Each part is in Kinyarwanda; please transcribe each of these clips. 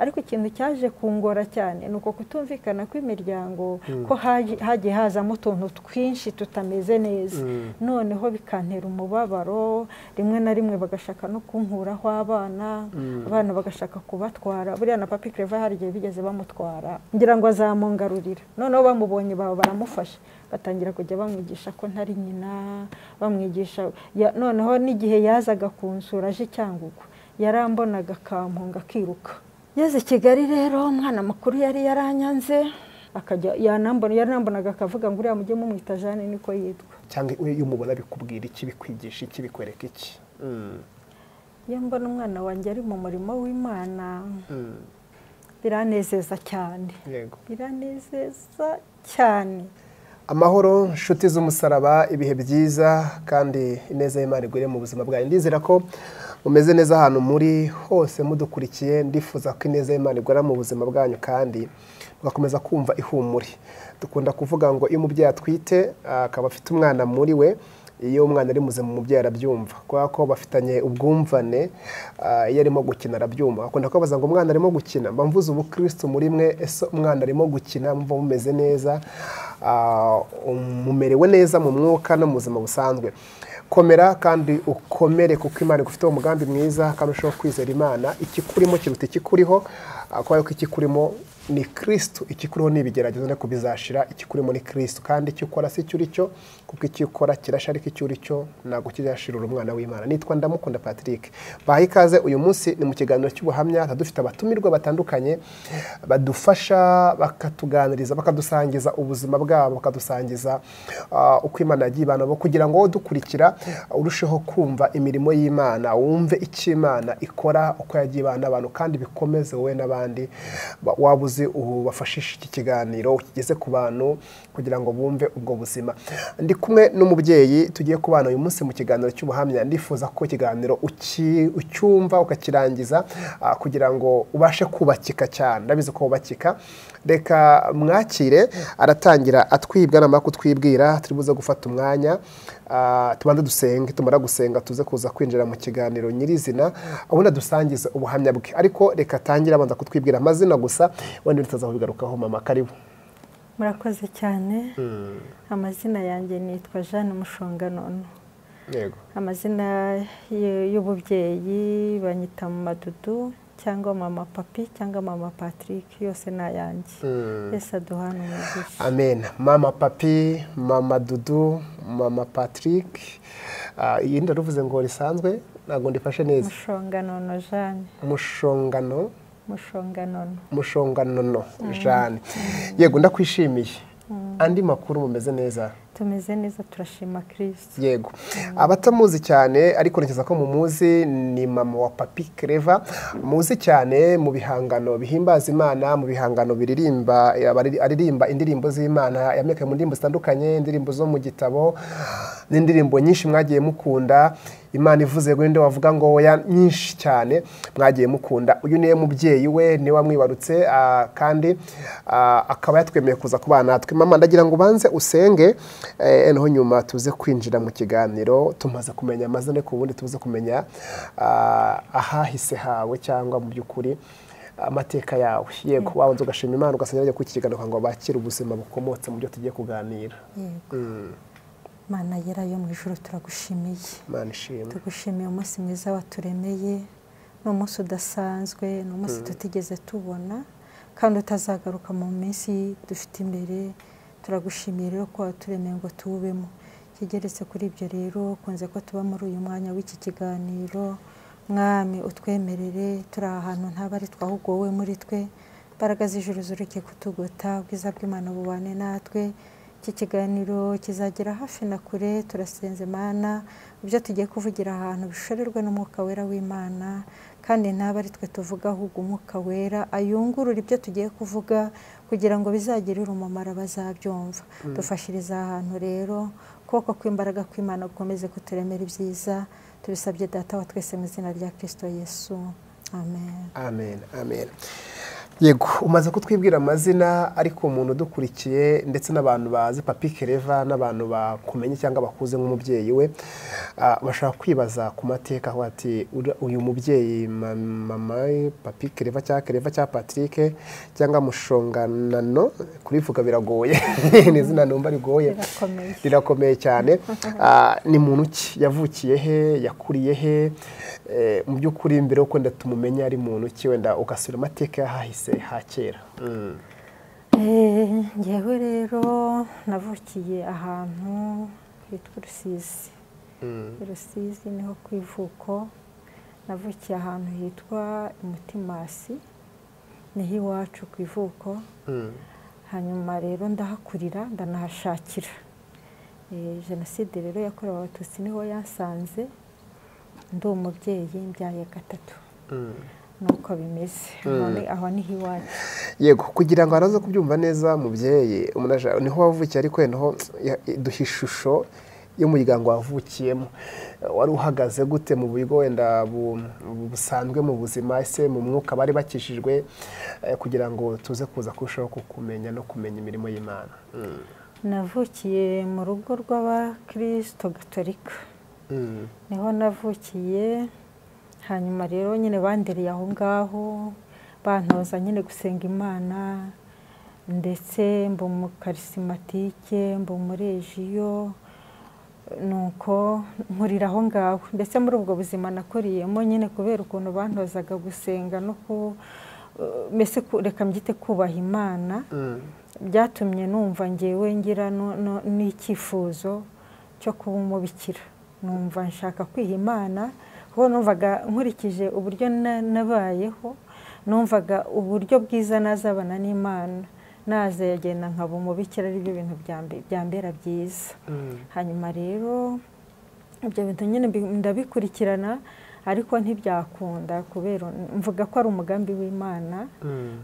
ariko ikintu cyaje kungora cyane nuko kutumvikana kw'imiryango ko hagiye hazamo utuntu twinshi tutameze neza noneho bikantera umubabaro rimwe na rimwe bagashaka no kunkuraho abana bagashaka kubatwara buriya na papi Claver hari igihe bigeze bamutwara ngira ngo azamungarurira noneho bamubonye baramufasha batangira kujya bamwigisha ko ntari nyina bamwigisha noneho n'igihe yazaga kunsura aje Cyangugu yarambonaga kampunga akiruka yeze Kigali rero umwana makuru yari yaranyanze akajya yarambonaga akavuga ngo uriya mujye mumwita Jane niko yitwa cyangwa iyo umubona bikubwira iki bikwigisha iki bikwereka iki iyo mbona umwana wanjye ari mu murimo w'Imana biranezeza cyane biranezeza cyane amahoro nshuti z'umusaraba ibihe byiza kandi ineza y'Imana igwire mu buzima bwawe ndizera ko mumeze neza ahantu muri hose mudukurikiye ndifuza ko ineza y'Imana igwira mu buzima bwanyu kandi mugakomeza kumva ihumure dukunda kuvuga ngo iyo umubyeyi atwite akaba afite umwana muri we iyo umwana ari muzima umubyeyi arabyumva kubera ko bafitanye ubwumvane iyo arimo gukina arabyumva akunda kubaza ngo umwana arimo gukina mba mvuze ubukristo muri mwe ese umwana arimo gukina mumva mumeze neza mumerewe neza mu mwuka no mu buzima busanzwe komera kandi ukomere kuko Imana igufite umugambi mwiza kandi ushobora kwizera Imana ikikurimo kiruta ikikuriho kubera ko ikikurimo ni Kristo ikikuriho n'ibigeragezo no kubizashira ikikurimo ni Kristo kandi icyo ukora si cyo uricyo kuko icyo ukora kirasharika icyo uricyo ntago kizashirura umwana w'Imana nitwa Ndamukunda Patrick baha ikaze uyu munsi ni mu kiganiro cy'ubuhamya dufite abatumirwa batandukanye badufasha bakatuganiriza bakadusangiza ubuzima bwabo bakadusangiza uko Imana yagiye ibana bo kugira ngo dukurikira urusheho kumva imirimo y'Imana wumve icyo Imana ikora uko yagiye ibana abantu kandi bikomeze wowe n'abandi wabuze ubafashisha iki kiganiro kigeze ku bantu kugira ngo bumve ubwo buzima ndi kumwe n'umubyeyi tugiye kubana uyu munsi mu kiganiro cy'ubuhamya ndifuza ko ikiganiro ucyumva ukakirangiza kugira ngo ubashe kubakika cyane ndabizi ko ubakika reka mwakire aratangira atwibwa namara kutwibwira turibuze gufata umwanya tubanze dusenge tumara gusenga tuze kuza kwinjira mu kiganiro nyirizina abona dusangiza ubuhamya bwe ariko reka tangira abanza kutwibwira amazina gusa wenda tutazaho bigarukaho mama karibu murakoze cyane amazina yanjye nitwa Jane Mushonganono yego amazina y'ububyeyi banyita mu madudu cyangwa mama papi cyangwa mama Patrick yose nayanjye Yesu aduhana umugisha amen mama papi mama dudu mama Patrick iyi ndaruvuze ngo risanzwe ntago ndifashe neza Mushonganono Jane Mushonganono Jane yego ndakwishimiye andi makuru mumeze neza tumeze neza turashima Kristo yego abatamuzi cyane ariko ntekereza ko mumuzi ni mama wa papi Claver muzi cyane mu bihangano bihimbaza Imana mu bihangano aririmba indirimbo z'Imana yamekaye mu ndirimbo zitandukanye indirimbo zo mu gitabo n'indirimbo nyinshi mwagiye mukunda Imana ivuze ngo nde wavuga ngo ya nyinshi cyane mwagiye mukunda uyu niye mubyeyi we ni wamwibarutse kandi akaba yatwemeye kuza kubana natwe mama ndagira ngo banze usenge noneho nyuma tuze kwinjira mu kiganiro tumaze kumenya amazina ku bundi tuze kumenya ahahise hawe cyangwa mu by'ukuri amateka yawe yego wabanza ugashima Imana ugasangira ku kiganiro ngo bakire ubuzima bukomotse mu byo tugiye kuganira Mana yera yo mu ijuru turagushimiye Mana ishimwe tugushimiye umunsi mwiza waturemeye n'umunsi udasanzwe n'umunsi tutigeze tubona kandi utazagaruka mu minsi dufite imbere turagushimiye rero ko waturemeye ngo tuwubemo kigeretse kuri ibyo rero kunze ko tuba muri uyu mwanya w'iki kiganiro mwami utwemerere turi ahantu ntabari twahugowe muri twe imbaraga z'ijuru zureke kutugota ubwiza bw'Imana bubane natwe iki kiganiro kizagera hafi na kure turasenze Mana ibyo tugiye kuvugira ahantu bishorerwe n'umwuka wera w'Imana kandi ntabari twe tuvuga ahubwo umwuka wera ayungurura ibyo tugiye kuvuga kugira ngo bizagirire umumaro abazabyumva dufashiriza ahantu rero koko kw'imbaraga kw'Imana gukomeze kuturemera ibyiza tubisabye data wa twese mu izina rya Kristo Yesu amen amen amen yego umaze kutwibwira amazina ariko umuntu udukurikiye ndetse n'abantu bazi Papi Claver n'abantu bakumenye cyangwa bakuze nk'umubyeyi we bashaka kwibaza ku mateka aho ati uyu mubyeyi mama Papi Claver cya Patrick cyangwa Mushonganano kurivuga biragoye n'izina numva rigoye rirakomeye cyane ni muntu ki yavukiye he yakuriye he mu by'ukuri mbere uko ndatumumenya ari muntu ki wenda ugasura amateka yahise hakera ngewe rero navukiye ahantu hitwa Rusizi niho ku ivuko navukiye ahantu hitwa Mutimasi niho iwacu ku ivuko hanyuma rero ndahakurira ndanahashakira jenoside rero yakorewe abatutsi niho yansanze ndi umubyeyi mbyaye gatatu nuko bimeze aho niho iwacu yego kugira ngo araze kubyumva neza mubyeyi niho wavukiye ariko niho duha ishusho y'umuryango wavukiyemo wari uhagaze gute mu buryo wenda busanzwe mu buzima ese mu mwuka bari bakishijwe kugira ngo tuze kuza kurushaho kukumenya no kumenya imirimo y'Imana navukiye mu rugo rw'abakristo gatolika niho navukiye hanyuma rero nyine bandereye aho ngaho bantoza nyine gusenga Imana ndetse mba umukarisimatike mba umurejiyo nuko nkurira aho ngaho ndetse muri ubwo buzima nakuriyemo nyine kubera ukuntu bantozaga gusenga no mbese reka mbyite kubaha Imana byatumye numva ngewe ngira n'icyifuzo cyo kuba umubikira numva nshaka kwiha Imana kuko numvaga nkurikije uburyo nabayeho numvaga uburyo bwiza nazabana n'Imana naze yagenda nkaba umubikira ari byo bintu byambera byiza hanyuma rero ibyo bintu nyine ndabikurikirana ariko ntibyakunda kubera mvuga ko ari umugambi w'Imana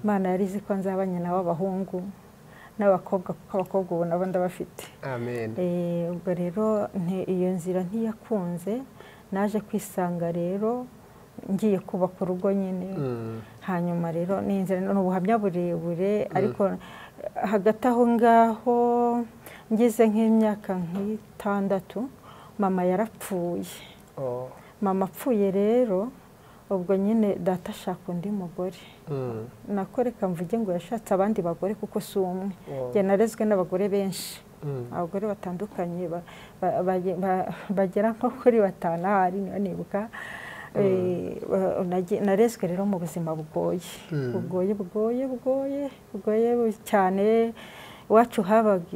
Imana yari izi ko nzaba nyina w'abahungu n'abakobwa kuko abakobwa ubu nabo ndabafite amen ubwo rero iyo nzira ntiyakunze naje kwisanga rero ngiye kubaka urugo nyine hanyuma rero n'inzira n'ubuhamya burebure ariko hagati aho ngaho ngize nk'imyaka nk'itandatu mama yarapfuye mama apfuye rero ubwo nyine data ashaka undi mugore nako reka mvuge ngo yashatse abandi bagore kuko si umwe njye narezwe n'abagore benshi abagore batandukanye bagera nko kuri 5 ahari nibuka narezwe rero mu buzima bugoye cyane iwacu habaga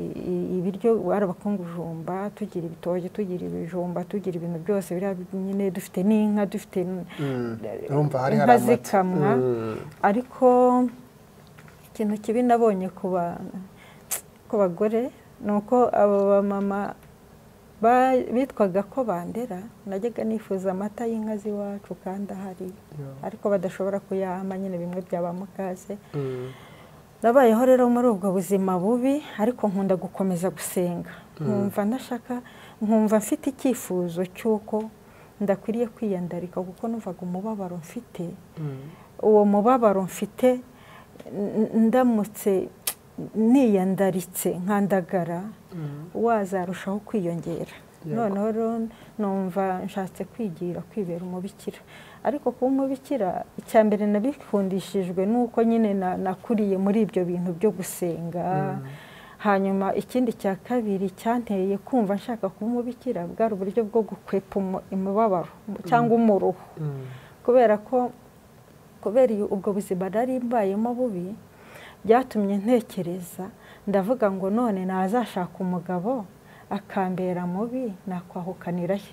ibiryo barabakungujumba tugira ibitoki tugira ibijumba tugira ibintu byose biriya nyine dufite n'inka dufite inka zikamwa ariko ikintu kibi nabonye ku bagore ni uko abo bamama bitwaga ko bandera najyaga nifuza amata y'inka z'iwacu kandi ahari ariko badashobora kuyama nyine bimwe byaba mukaze nabayeho rero muri ubwo buzima bubi ariko nkunda gukomeza gusenga nkumva ndashaka nkumva mfite icyifuzo cy'uko ndakwiriye kwiyandarika kuko numvaga umubabaro mfite uwo mubabaro mfite ndamutse niyandaritse nkandagara wazarushaho kwiyongera noneho rero numva nshatse kwibera umubikira ariko kuba umubikira icya mbere nabikundishijwe nuko nyine nakuriye muri ibyo bintu byo gusenga hanyuma ikindi cya kabiri cyanteye kumva nshaka kuba umubikira bwari uburyo bwo gukwepa imibabaro cyangwa umuruho kubera ubwo buzima nari mbayemo bubi byatumye ntekereza ndavuga ngo none nazashaka umugabo akambera mubi nakwahukanira he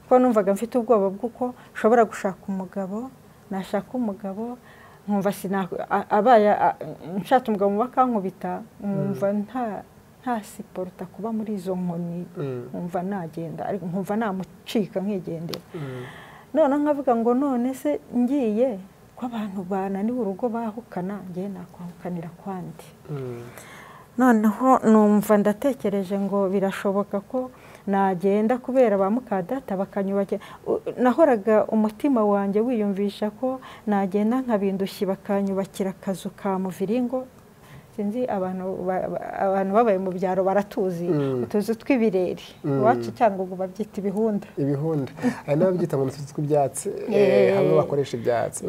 kuko numvaga mfite ubwoba bw'uko nshobora gushaka umugabo nashaka umugabo nkumva abaye nshatse umugabo bakankubita nkumva nta siporota kuba muri izo nkoni nkumva nagenda ariko nkumva namucika nkigendera none nkavuga ngo none se ngiye ko abantu bananiwe urugo bahukana ngiye nakwahukanira kwandi noneho numva ndatekereje ngo birashoboka ko nagenda kubera ba mukadata bakanyubakira. Nahoraga umutima wanjye wiyumvisha ko nagenda nkabindushyi bakanyubakira akazu ka muviringo. Sinzi abantu babaye mu byaro baratuzi utuzu tw'ibireri iwacu cyangwa ngo babyita ibihunda. Hari n'ababyita ngo utuzu tw'ibyatsi hamwe bakoresha ibyatsi.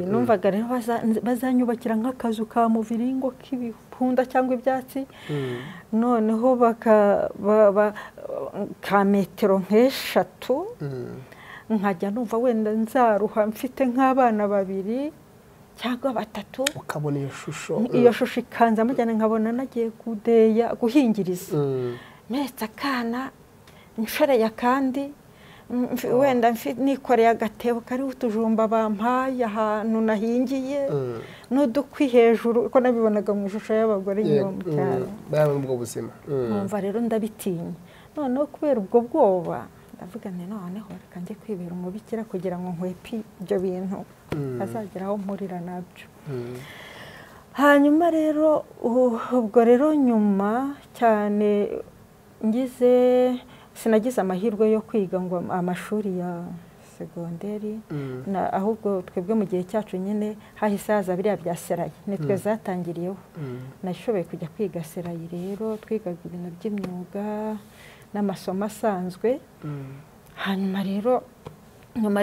Numvaga rero bazanyubakira nk'akazu ka muviringo k'ibihunda cyangwa ibyatsi, noneho ka metero nk'eshatu, nkajya numva wenda nzaruha mfite nk'abana 2 cyangwa 3, ukabona iyo shusho ikanza mujyana nkabona nagiye guhingiriza metse akana nshoreye akandi wenda nikoreye agatebo kari utujumba bampaye ahantu nahingiye n'udukwi hejuru, uko nabibonaga mu ishusho y'abagore nyuma cyane baba mu bwo buzima. Numva rero ndabitinya, noneho kubera ubwo bwoba ndavuga nti noneho reka njye kwibera umubikira kugira ngo nkwepe ibyo bintu azageraho mpurira nabyo. Hanyuma rero ubwo rero nyuma cyane sinagize amahirwe yo kwiga ngo amashuri ya segonderi, ahubwo twebwe mu gihe cyacu nyine hahise haza biriya bya serayi, nitwe zatangiriyeho. Nashoboye kujya kwiga serayi rero, twigaga ibintu by'imyuga n'amasomo asanzwe. Hanyuma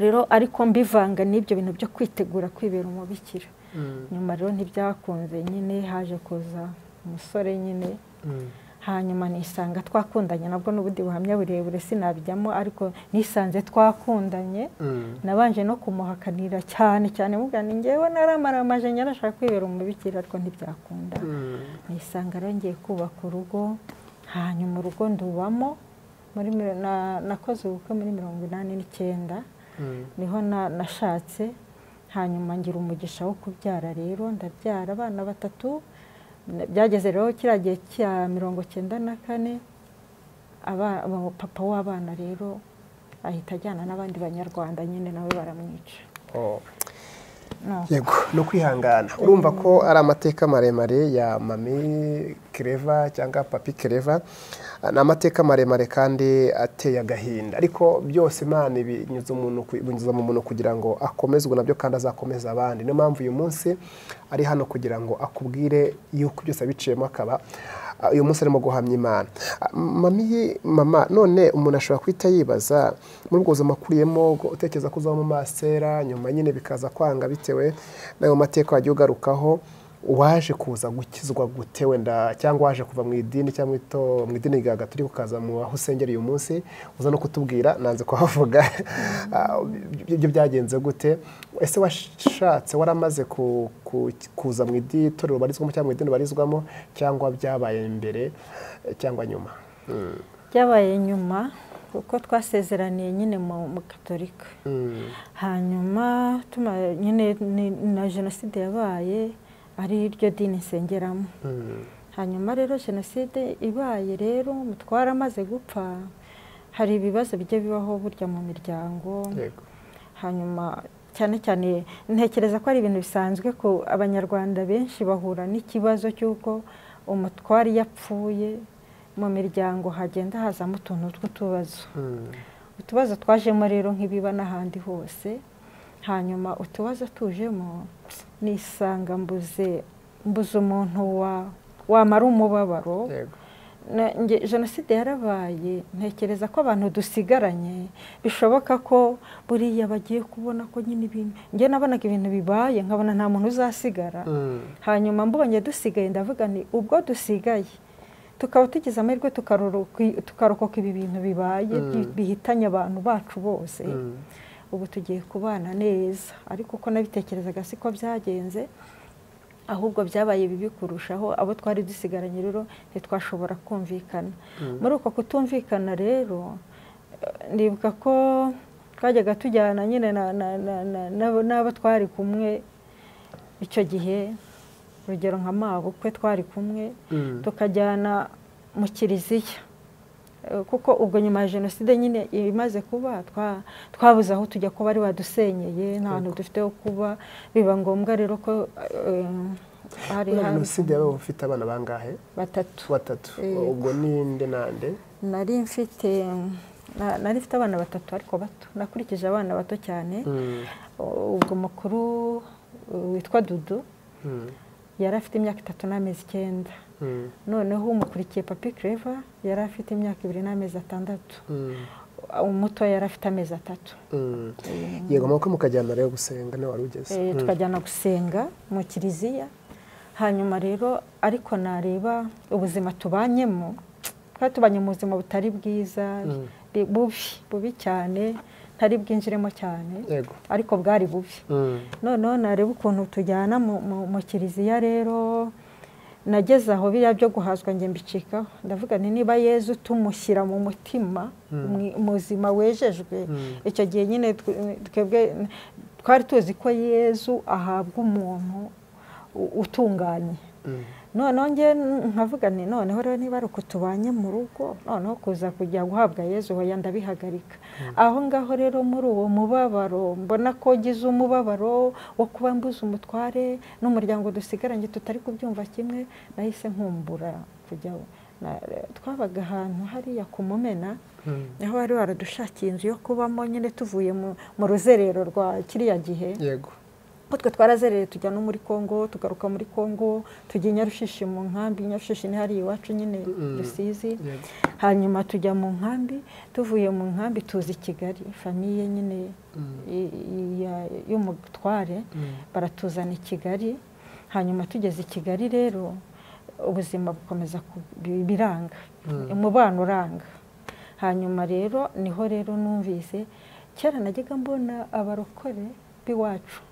rero ariko mbivanga n'ibyo bintu byo kwitegura kwibera umubikira. Nyuma rero ntibyakunze, nyine haje kuza umusore nyine, hanyuma nisanga twakundanye, nabwo n'ubundi buhamya burebure sinabijyamo, ariko nisanze twakundanye. Nabanje no kumuhakanira cyane mubwira ni ngewe naramaramaje nyarashaka kwibera umubikira, ariko ntibyakunda. Nisanga rero ngiye kubaka urugo, hanyuma urugo ndubamo. Nakoze ubukwe muri 1989, niho nashatse. Hanyuma ngira umugisha wo kubyara rero, ndabyara abana 3. Byageze rero kiriya gihe cya 1994, papa w'abana rero ahita ajyana n'abandi banyarwanda, nyine nawe baramwica. Yego, no kwihangana. Urumva ko ari amateka maremare ya mami CLAVER cyangwa papi CLAVER. Ni amateka maremare kandi ateye agahinda, ariko byose Imana binyuza mu muntu kugira ngo akomezwe nabyo kandi azakomeza abandi. Niyo mpamvu uyu munsi ari hano kugira ngo akubwire yuko byose abiciyemo, akaba uyu munsi arimo guhamya Imana. Mama, none umuntu ashobora kwita yibaza muri ubwo buzima akuriyemo, utekereza ko uzaba mu masera, nyuma nyine bikaza kwanga bitewe n'ayo mateka wagiye ugarukaho. Waje kuza gukizwa gute wenda, cyangwa waje kuva mu idini cyangwa mu idini rya Gatolika ukaza mu aho usengera uyu munsi? Uza no kutubwira, nanze kuhavuga ibyo byagenze gute. Ese washatse waramaze kuza mu itorero barizwamo cyangwa mu idini barizwamo, cyangwa byabaye mbere cyangwa nyuma? Byabaye nyuma, kuko twasezeraniye nyine mu Gatolika. Hanyuma nyine na jenoside yabaye ari iryo dini nsengeramo. Hanyuma rero jenoside ibaye rero mutwara amaze gupfa, hari ibibazo bijye bibaho burya mu miryango. Hanyuma cyane ntekereza ko ari ibintu bisanzwe ko abanyarwanda benshi bahura n'ikibazo cy'uko umutwari yapfuye, mu miryango hagenda hazamo utuntu tw'utubazo. Utubazo twajemo rero nk'ibiba n'ahandi hose. Hanyuma utubazo tujemo nisanga mbuze umuntu wamara umubabaro. Jenoside yarabaye, ntekereza ko abantu dusigaranye bishoboka ko buriya bagiye kubona ko nyine ibintu, njye nabonaga ibintu bibaye nkabona nta muntu uzasigara. Hanyuma mbonye dusigaye ndavuga ni ubwo dusigaye tukaba tugize amahirwe tukarokoka ibi bintu bibaye bihitanye abantu bacu bose, ubu tugiye kubana neza. Ariko uko nabitekerezaga siko byagenze, ahubwo byabaye bibi kurushaho. Abo twari dusigaranye rero ntitwashobora kumvikana. Muri uko kutumvikana rero ndibuka ko twajyaga tujyana nyine n'abo twari kumwe icyo gihe, urugero nka mabukwe twari kumwe, tukajyana mu kiliziya, kuko ubwo nyuma ya jenoside nyine imaze kuba twabuze aho tujya, ko bari badusenyeye, nta hantu dufite ho kuba. Biba ngombwa rero ko hari jenoside yabaye ufite abana bangahe? Batatu. Ubwo ninde nande? Nari mfite abana batatu ariko bato, nakurikije abana bato cyane. Ubwo mukuru witwa Dudu yari afite imyaka 3 n'amezi 9. Noneho umukurikiye Papi Claver yari afite imyaka 2 n'amezi 6. Umuto yari afite amezi 3. Yego muko mukajyana rero gusenga ne warugeze? Tukajyana gusenga mu kiliziya. Hanyuma rero ariko nareba ubuzima tubanyemo, tubanye mu buzima butari bwiza, bubi cyane, ntari bwinjiremo cyane, ariko bwari bubi. Noneho nareba ukuntu tujyana mu kiliziya rero, nageze aho biriya byo guhazwa nge mbicikaho, ndavuga nti niba Yesu tumushyira mu mutima muzima wejejwe, icyo gihe nyine twebwe twari tuzi ko Yesu ahabwa umuntu utunganye. Noneho nge nkavuga nti noneho rero niba ari uko tubanye mu rugo, noneho kuza kujya guhabwa Yesu hoya ndabihagarika. Aho ngaho rero muri uwo mubabaro mbona ko gize umubabaro wo kuba mbuze umutware n'umuryango dusigaranye tutari kubyumva kimwe, nahise nkumbura kujya. Twabaga ahantu hariya ku Mumena, aho bari baradushakiye inzu yo kubamo nyine tuvuye mu ruzerero rwa kiriya gihe. Yego. Twe twarazereye tujya no muri Kongo, tugaruka muri Kongo, tujya Nyarushishi mu nkambi. Nyarushishi ni hari iwacu nyine Rusizi. Hanyuma tujya mu nkambi, tuvuye mu nkambi tuzi Kigali, famiye nyine y'umutware baratuzana i Kigali. Hanyuma tugeze i Kigali rero ubuzima bukomeza biranga, umubano uranga. Hanyuma rero niho rero numvise kera najyaga mbona abarokore biwacu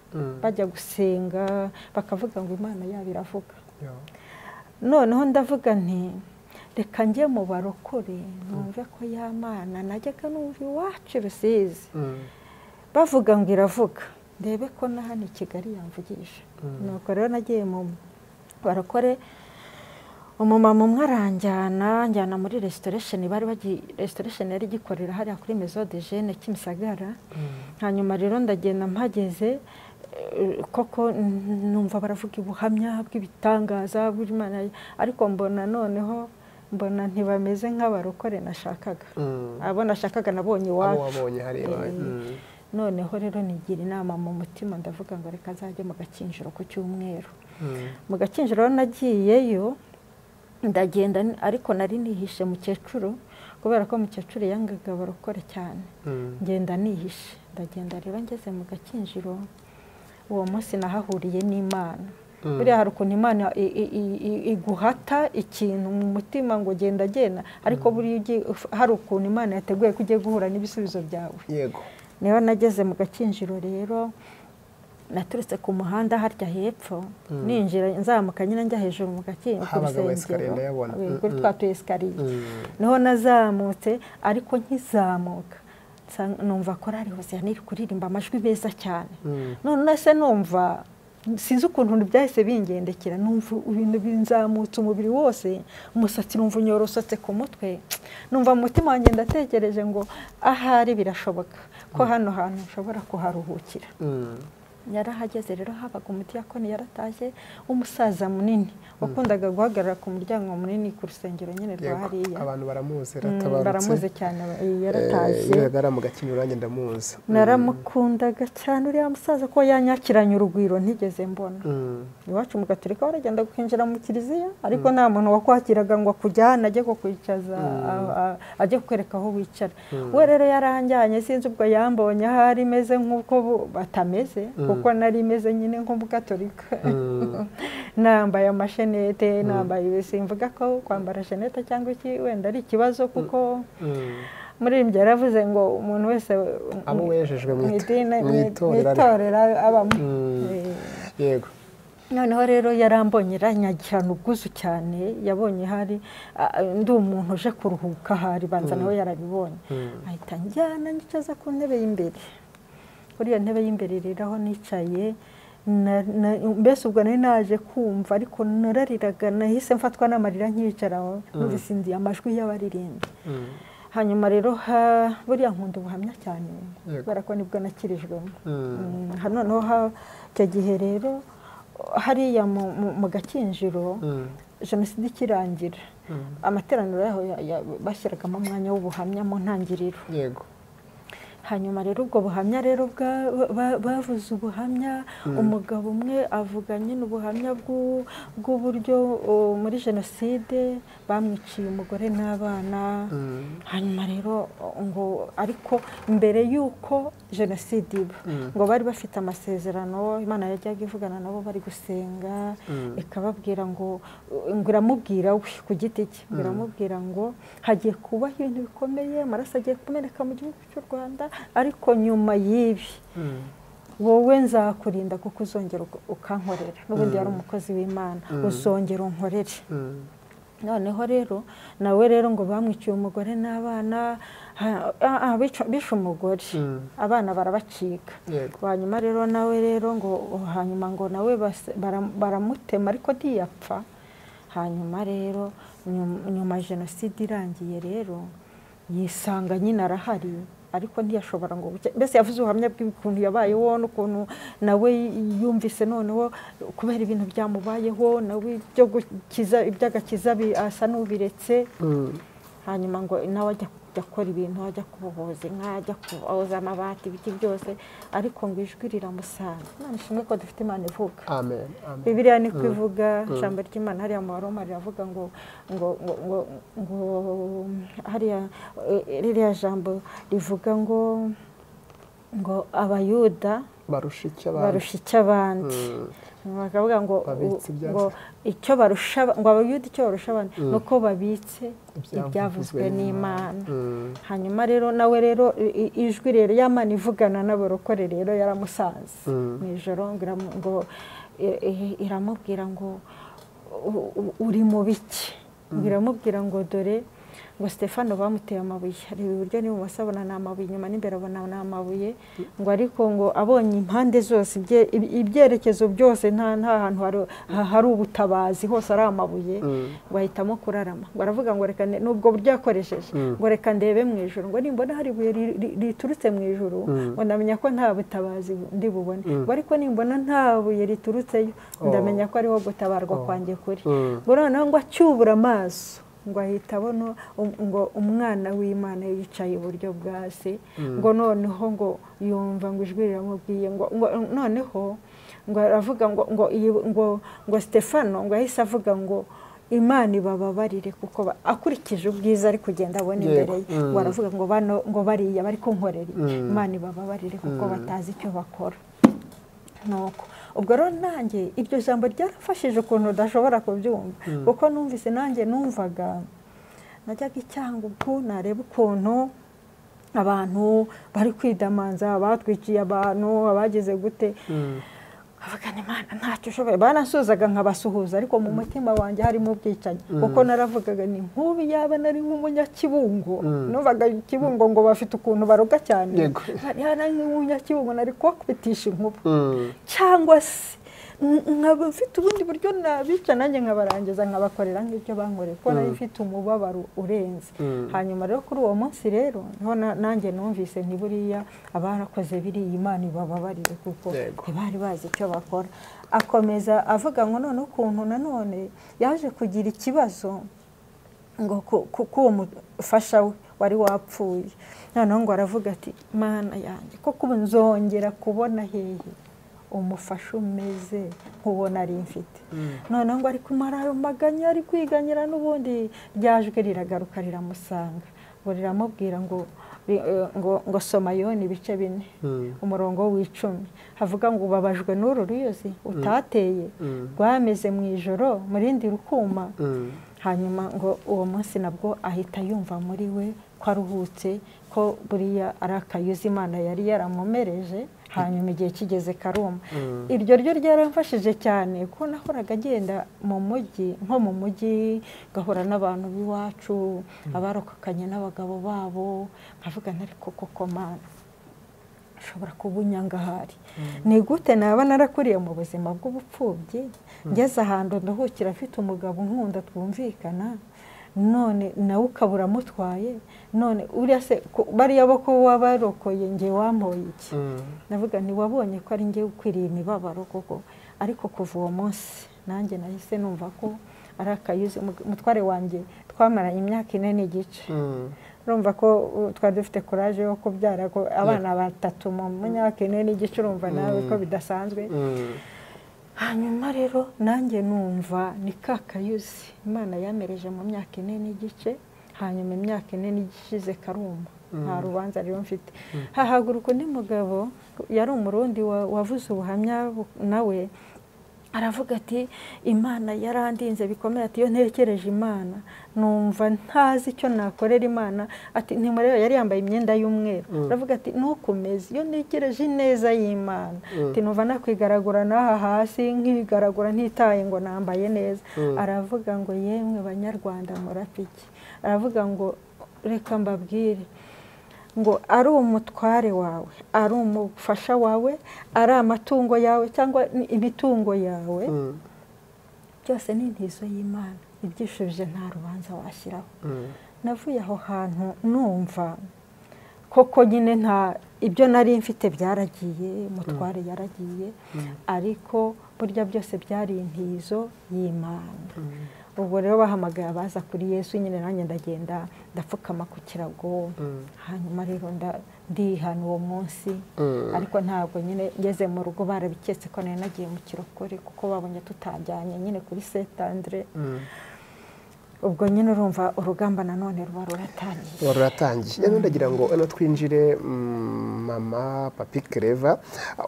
bajya gusenga bakavuga ngo Imana yabo iravuga. Noneho ndavuga nti reka njye mu barokore numve ko ya Mana najyaga numva iwacu Rusizi bavuga ngo iravuga, ndebe ko na hano i Kigali yamvugisha. Nuko rero nagiye mu barokore, umumama umwe aranjyana muri restoration, bari bagiye restoration yari gikorera hariya kuri Maison de Jeune Kimisagara. Hanyuma rero ndagenda mpageze, koko numva baravuga ubuhamya bw'ibitangaza bw'Imana, ariko mbona noneho ntibameze nk'abarokore nashakaga. Abo nashakaga nabonye iwacu. Noneho rero nigira inama mu mutima, ndavuga ngo reka nzajye mu gakinjiro ku cyumweru. Mu gakinjiro nagiyeyo ndagenda, ariko nari nihishe mukecuru, kubera ko mukecuru yangaga barokore cyane. Ngenda nihishe, ndagenda rero ngeze mu gakinjiro. Uwo munsi nahahuriye n'Imana. Buriya hari ukuntu Imana iguhata ikintu mu mutima ngo genda, ariko buriya hari ukuntu Imana yateguye ko ugiye guhura n'ibisubizo byawe. Yego. Niho nageze mu gakinjiro rero, naturutse ku muhanda harya hepfo, ninjira nzamuka nyine njya hejuru mu gakinjiro ku rusengero, kuri twa tu escalier. Niho nazamutse, ariko nkizamuka numva korari hose yaniri kuririmba amajwi beza cyane. None se numva sinzi ukuntu byahise bingendekera, numva ibintu binzamutse umubiri wose, umusatsi numva unyorosotse ku mutwe. Numva mu mutima wanjye ndatekereje ngo ahari birashoboka ko hano hantu nshobora kuharuhukira. Yarahageze rero, habaga umudiyakoni yaratashye, umusaza munini wakundaga guhagarara ku muryango munini ku rusengero nyine rwa hariya. Abantu baramuzi, ratabarutse. Baramuzi cyane, yaratashye. Yagara mu gakinjiro nanjye ndamuzi. Naramukundaga cyane uriya musaza, ko yanyakiranye urugwiro ntigeze mbona. Iwacu mu Gatolika baragenda gukinjira mu kiliziya, ariko nta muntu wakwakiraga ngo akujyana ajye kukwicaza, ajye kukwereka aho wicara. We rero yaranjyanye, sinzi ubwo yambonye ahari meze nk'uko batameze, kuko nari meze nyine nko mu Gatolika. Nambaye amashenete, nambaye, simvuga ko kwambara shenete cyangwa iki wenda ari ikibazo, kuko muri ibyo yaravuze ngo umuntu wese amuwejejwe mu itorero abamo. Yego. Noneho rero yarambonye iranyagirana ubwuzu cyane, yabonye hari ndi umuntu uje kuruhuka hari, banza nawe yarabibonye. Ahita njyana nyicaza ku ntebe y'imbere. Kuri iyo ntebe y'imbere rero aho nicaye, mbese ubwo nari naje kumva, ariko narariraga, nahise mfatwa n'amarira nkicaraho, numvise amajwi y'abaririmba. Hanyuma rero buriya nkunda ubuhamya cyane, kubera ko nibwo nakirijwemo. Noneho icyo gihe rero hariya mu Gakinjiro jenoside ikirangira amateraniro yaho bashyiragamo umwanya w'ubuhamya mu ntangiriro. Yego. Hanyuma rero ubwo buhamya rero bavuze ubuhamya, umugabo umwe avuga nyine ubuhamya bw'uburyo muri jenoside bamwiciye umugore n'abana. Hanyuma rero ngo ariko mbere y'uko jenoside iba ngo bari bafite amasezerano, Imana yajyaga ivugana nabo bari gusenga, ikababwira ngo iramubwira we ku giti cye, iramubwira ngo hagiye kubaho ibintu bikomeye, amaraso agiye kumeneka mu gihugu cy'u Rwanda, ariko nyuma y'ibi wowe nzakurinda kuko uzongera ukankorera. N'ubundi yari umukozi w'Imana, uzongera unkorere. Noneho rero nawe rero ngo bamwiciye umugore n'abana, bishe umugore, abana barabacika. Hanyuma rero nawe rero ngo hanyuma ngo nawe baramutema ariko ntiyapfa. Hanyuma rero nyuma jenoside irangiye rero yisanga nyine arahari, ariko ntiyashobora ngo mbese yavuze ubuhamya bw'ukuntu yabayeho n'ukuntu nawe yumvise noneho kubera ibintu byamubayeho nawe byo gukiza iby'agakiza asa n'ubiretse. Hanyuma ngo nawe ajya akora ibintu, ajya kubohoza inka, ajya kubohoza amabati, ibiki byose, ariko ngo ijwi riramusanga. Imana ishimwe ko dufite Imana ivuga. Amen. Bibiliya ni kwivuga, ijambo ry'Imana hariya mu Baroma riravuga ngo hariya ririya jambo rivuga ngo abayuda barusha icyo abandi. Bakavuga ngo icyo barusha, ngo abayuda icyo barusha abandi nuko babitse ibyavuzwe n'Imana. Hanyuma rero nawe rero ijwi rero y'Imana ivugana n'abarokore rero yaramusanze mu ijoro, ngo iramubwira ngo uri mu biki, iramubwira ngo dore ngo Stefano bamuteye amabuye, ari iburyo n'ibumoso abona ni amabuye, inyuma n'imbere abona ni amabuye, ngo ariko ngo abonye impande zose ibyerekezo byose nta hantu hari ubutabazi, hose ari amabuye, ngo ahitamo kurarama. Ngo aravuga ngo reka nubwo buryo yakoresheje, ngo reka ndebe mu ijuru, ngo nimbona hari ibuye riturutse mu ijuru ngo ndamenya ko nta butabazi ndi bubone, ngo ariko nimbona nta buye riturutseyo ndamenya ko ariho gutabarwa kwanjye kuri. Ngo noneho ngo acyubura amaso, ngo ahita abona ngo umwana w'Imana yicaye iburyo bwa se, ngo noneho ngo yumva ngo ijwi riramubwiye ngo noneho ngo aravuga ngo Stefano ngo ahise avuga ngo Imana ibababarire kuko akurikije ubwiza ari kugenda abona imbere ye. Ngo aravuga ngo bariya bari kunkorera, Imana ibababarire kuko batazi icyo bakora. Nuko ubwo rero nanjye iryo jambo ryarafashije ukuntu udashobora kubyumva, kuko numvise nanjye numvaga najyaga icyangugu nareba ukuntu abantu bari kwidamanza, batwikiye abantu, abageze gute, avuga Imana ntacyo ushoboye. Banasuzaga nkabasuhuza ariko mu mutima wanjye harimo ubwicanyi, kuko naravugaga ni nk'ubu yaba nari nk'umunyakibungo, numvaga Kibungo ngo bafite ukuntu baroga cyane, hari nk'umunyakibungo nari kubakubitisha inkuba, cyangwa se nkaba mfite ubundi buryo nabica nanjye nkabarangiza nkabakorera nk'ibyo bankoreye, kuko nari mfite umubabaro urenze. Hanyuma rero kuri uwo munsi rero niho nanjye numvise ntiburiya abarakoze biriya Imana ibababarire kuko ntibari bazi icyo bakora. Akomeza avuga ngo none ukuntu nanone yaje kugira ikibazo ngo uwo mufasha we wari wapfuye, noneho ngo aravuga ati Mana yanjye koko ubu nzongera kubona hehe umufasha umeze nk'uwo nari mfite. Noneho ngo ari kumara ayo maganya, ari kwiganyira, n'ubundi ryajwe riragaruka riramusanga, ngo riramubwira ngo soma Yoni ibice 4 umurongo w'10, havuga ngo ubabajwe n'uru ruyuzi utateye rwameze mu ijoro murindi rukuma. Hanyuma ngo uwo munsi nabwo ahita yumva muri we ko aruhutse, ko buriya ari akayuzi Imana yari yaramumereje. Hanyuma igihe kigeze karuma. Iryo ryo ryaramfashije cyane, ko nahoraga agenda mu mujyi, nko mu mujyi gahura n'abantu b'iwacu abarokakanye n'abagabo babo, nkavuga ntari koko Mana ashobora kubunyangahari. Ni gute naba narakuriye mu buzima bw'ubupfubyi, ngeze ahantu ndahukira afite umugabo nkunda twumvikana, none nawe ukabura mutwaye, none uriya se bariya bo ko wabarokoye nge wampoye iki? Navuga nti wabonye ko ari nge ukwiriye imibabaro koko, ariko kuva uwo munsi nanjye nahise numva ko ari akayuzi. Umutware wanjye twamaranye imyaka 4 n'igice, urumva ko twari dufite courage yo kubyara ko abana 3 mu myaka 4 n'igice, urumva nawe ko bidasanzwe. Hanyuma rero nanjye numva ni kakayuzi Imana yamereje mu myaka 4 n'igice, hanyuma imyaka 4 n'igice karuma, nta rubanza rero mfite. Hahaguruka undi mugabo yari umurundi wavuze ubuhamya nawe, aravuga ati Imana yarandinze bikomeye, ati iyo ntekereje Imana numva ntazi icyo nakorera Imana. Ati ntimureba yari yambaye imyenda y'umweru, aravuga ati nukomeze iyo ntekereje neza y'Imana, ati numva nakwigaragura naha hasi nkigaragura ntitaye ngo nambaye neza. Aravuga ngo yemwe banyarwanda murapiki, aravuga ngo reka mbabwire ngo ari umutware wawe, ari umufasha wawe, ari amatungo yawe cyangwa imitungo yawe, byose ni intizo y'Imana, ibyishubije nta rubanza washyiraho. Navuye aho hantu numva koko nyine nta ibyo nari mfite byaragiye, umutware yaragiye, ariko burya byose byari intizo y'Imana. Ubwo rero bahamagaye abaza kuri Yesu, nyine nanjye ndagenda ndapfukama ku kirago. Hanyuma rero ndihana uwo munsi, ariko ntabwo nyine ngeze mu rugo barabiketse ko nari nagiye mu kirokore, kuko babonye tutajyanye nyine kuri Saint Andre. Ubwo nyine urumva urugamba nanone ruba ruratangiye. Rero ndagira ngo ano twinjire mama papi CLAVER,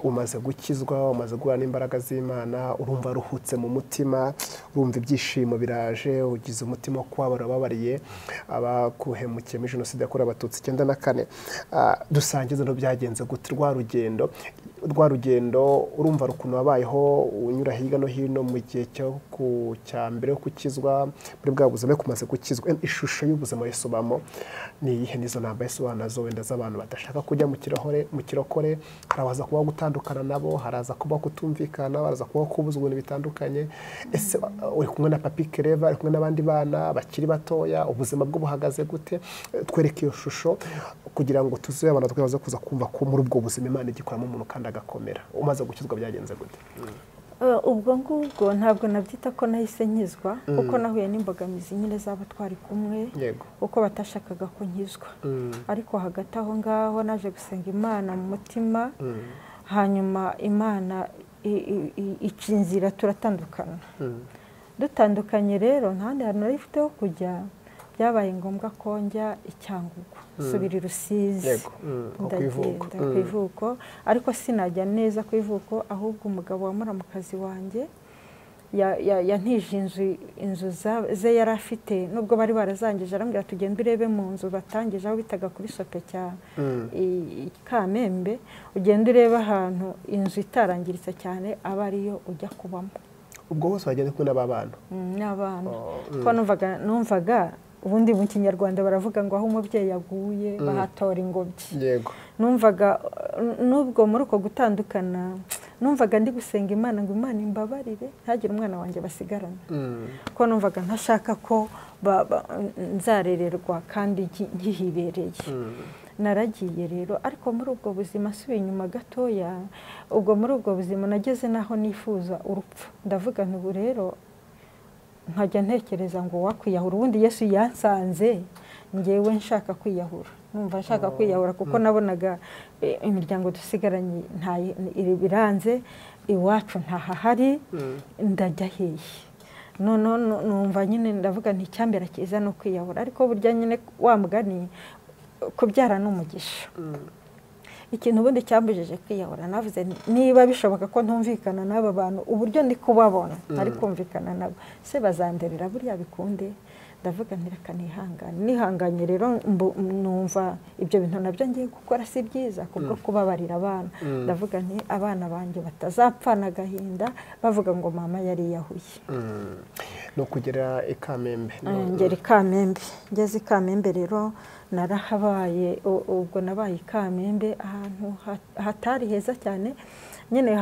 umaze gukizwa, umaze guhura n'imbaraga z'Imana, urumva ruhutse mu mutima, urumva ibyishimo biraje, ugize umutima wo kubabara babariye abakuhemukiye muri Jenoside yakorewe Abatutsi 94. Dusangiza no byagenze gute rwa rugendo, urumva rukuno wabayeho unyura hirya no hino mu gihe cya mbere yo gukizwa, muri bwa buzima kumaze gukizwa, ishusho y'ubuzima yisubamo ni iyihe? Nizo namba yasobanuzo wenda z'abantu badashaka kujya mu kirokore, haraza kuba gutandukana nabo, haraza kuba kutumvikana, haraza kuba kubuzwa ibintu bitandukanye. Ese uri kumwe na papi CLAVER, uri kumwe n'abandi bana bakiri batoya, ubuzima bwo buhagaze gute? Twereke iyo shusho kugira ngo tuzuye abantu twaza kuza kumva ko muri ubwo buzima Imana igikoramo umuntu kandi agakomera. Umaze gukizwa byagenze gute? Ubwo ngubwo ntabwo nabyita ko nahise nkizwa, kuko nahuye n'imbogamizi nyine z'abo twari kumwe, kuko batashakaga ko nkizwa. Ariko hagati aho ngaho naje gusenga Imana mu mutima, hanyuma Imana ikinzira turatandukana. Dutandukanye rero ntandi hantu nari mfite ho kujya, byabaye ngombwa ko njya Icyangugu, subira Rusizi, ndagenda ku ivuko, ariko sinajya neza ku ivuko, ahubwo umugabo wa muramukazi wanjye yantije inzu ze yari afite, nubwo bari barazangije, arambwira tugenda urebe mu nzu batangije aho bitaga kuri sope cya Kamembe, ugenda urebe ahantu inzu itarangiritse cyane aba ariyo ujya kubamo. Ubwo bose bagende kumwe n'abana? N'abana, ko numvaga ubundi mu Kinyarwanda baravuga ngo aho umubyeyi yaguye bahatora ingobyi. Yego. Numvaga nubwo muri uko gutandukana, numvaga ndi gusenga Imana ngo Imana imbabarire ntagire umwana wanjye basigarana. Ko numvaga ntashaka ko nzarererwa kandi ngihibereye. Naragiye rero, ariko muri ubwo buzima subiye inyuma gatoya, ubwo muri ubwo buzima nageze naho nifuza urupfu. Ndavuga nti ubu rero nkajya ntekereza ngo wakwiyahura, ubundi Yesu yansanze ngewe nshaka kwiyahura, numva nshaka kwiyahura, kuko nabonaga imiryango dusigaranye biranze, iwacu ntahahari, ndajya hehe? Numva nyine ndavuga nti icyambere cyiza no kwiyahura, ariko burya nyine wa mugani kubyara n'umugisha. Ikintu ubundi cyambujije kwiyahura, navuze niba bishoboka ko ntumvikana n'aba bantu, uburyo ndi kubabona ari kumvikana nabo, se bazanderera buriya bikunde? Ndavuga nti reka nihanganye rero, numva ibyo bintu nabyo ngiye gukora si byiza kubwo kubabarira abana. Ndavuga nti abana banjye batazapfana agahinda bavuga ngo mama yari yahuye. No kugera i Kamembe? Ngera i Kamembe. Ngeze i Kamembe rero narahabaye, ubwo nabaye i Kamembe ahantu hatari heza cyane, nyine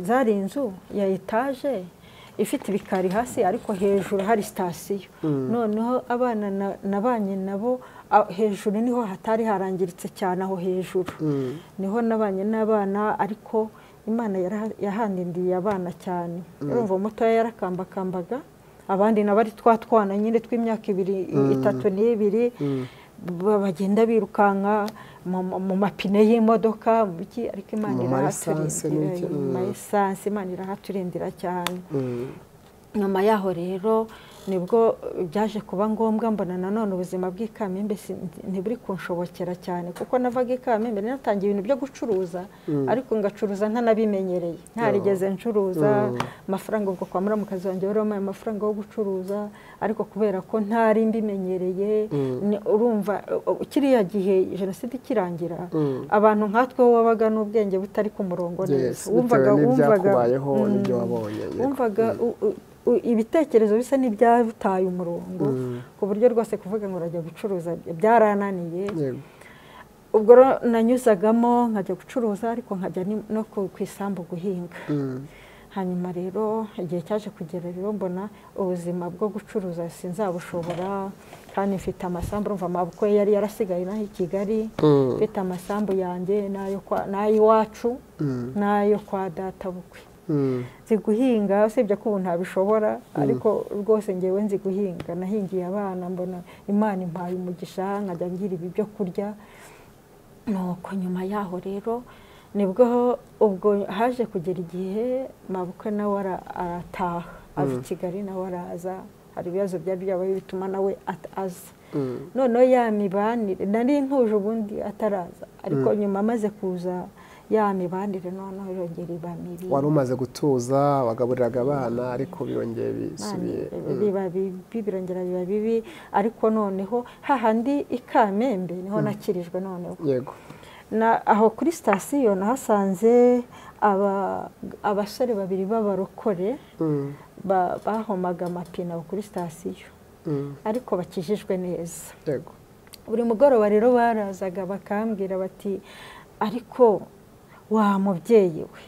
zari inzu ya etaje ifite ibikari hasi, ariko hejuru hari sitasiyo. Noneho abana nabanye nabo hejuru niho hatari harangiritse cyane, aho hejuru niho nabanye n'abana, ariko Imana yahandindiye abana cyane urumva umutoya yarakambakambaga abandi nabari twatwana nyine tw'imyaka 2 3 n'ibiri bagenda birukanka mu mapine y'imodoka muki ariko Imana irahaturindira cyane nyuma yaho rero nibwo byaje kuba ngombwa mbona nanone ubuzima bw'ikamembe ntiburi kunshobokera cyane kuko navaga ikamembe natangiye ibintu byo gucuruza ariko ngacuruza ntanabimenyereye ntarigeze ncuruza amafaranga ubwo kwa muramukazi wanjye wari wamaye amafaranga yo gucuruza ariko kubera ko ntari mbimenyereye urumva kiriya gihe jenoside ikirangira abantu nkatwe wabaga n'ubwenge butari ku murongo neza wumvaga ibitekerezo bisa n'ibyataye umurongo ku buryo rwose kuvuga ngo urajya gucuruza byarananiye ubwo nanyuzagamo nkajya gucuruza ariko nkajya no ku isambu guhinga hanyuma rero igihe cyaje kugera rero mbona ubuzima bwo gucuruza sinzabushobora kandi mfite amasambu urumva amaboko yari yarasigaye naho i Kigali mfite amasambu yanjye n'ay'iwacu n'ayo kwa data bukwe nzi guhinga usibye ko ubu ntabishobora ariko rwose ngewe nzi guhinga nahingiye abana mbona Imana impaye umugisha nkajya ngira ibi byo kurya nuko nyuma yaho rero nibwo ubwo haje kugera igihe mabukwe nawe arataha ava i Kigali nawe araza hari ibibazo byari byabaye bituma nawe aza noneho ya mibanire nari ntuje ubundi ataraza ariko nyuma amaze kuza ya mibanire noneho yongera iba mibi wari umaze gutuza wagaburiraga abana ariko birongeye bisubiye birongera biba bibi ariko noneho hahandi ikamembe niho nakirijwe noneho yego aho kuri sitasiyo nahasanze abasore babiri b'abarokore bahomaga amapine aho kuri sitasiyo ariko bakijijwe neza yego buri mugoroba rero barazaga bakambwira bati ariko wa mubyeyi we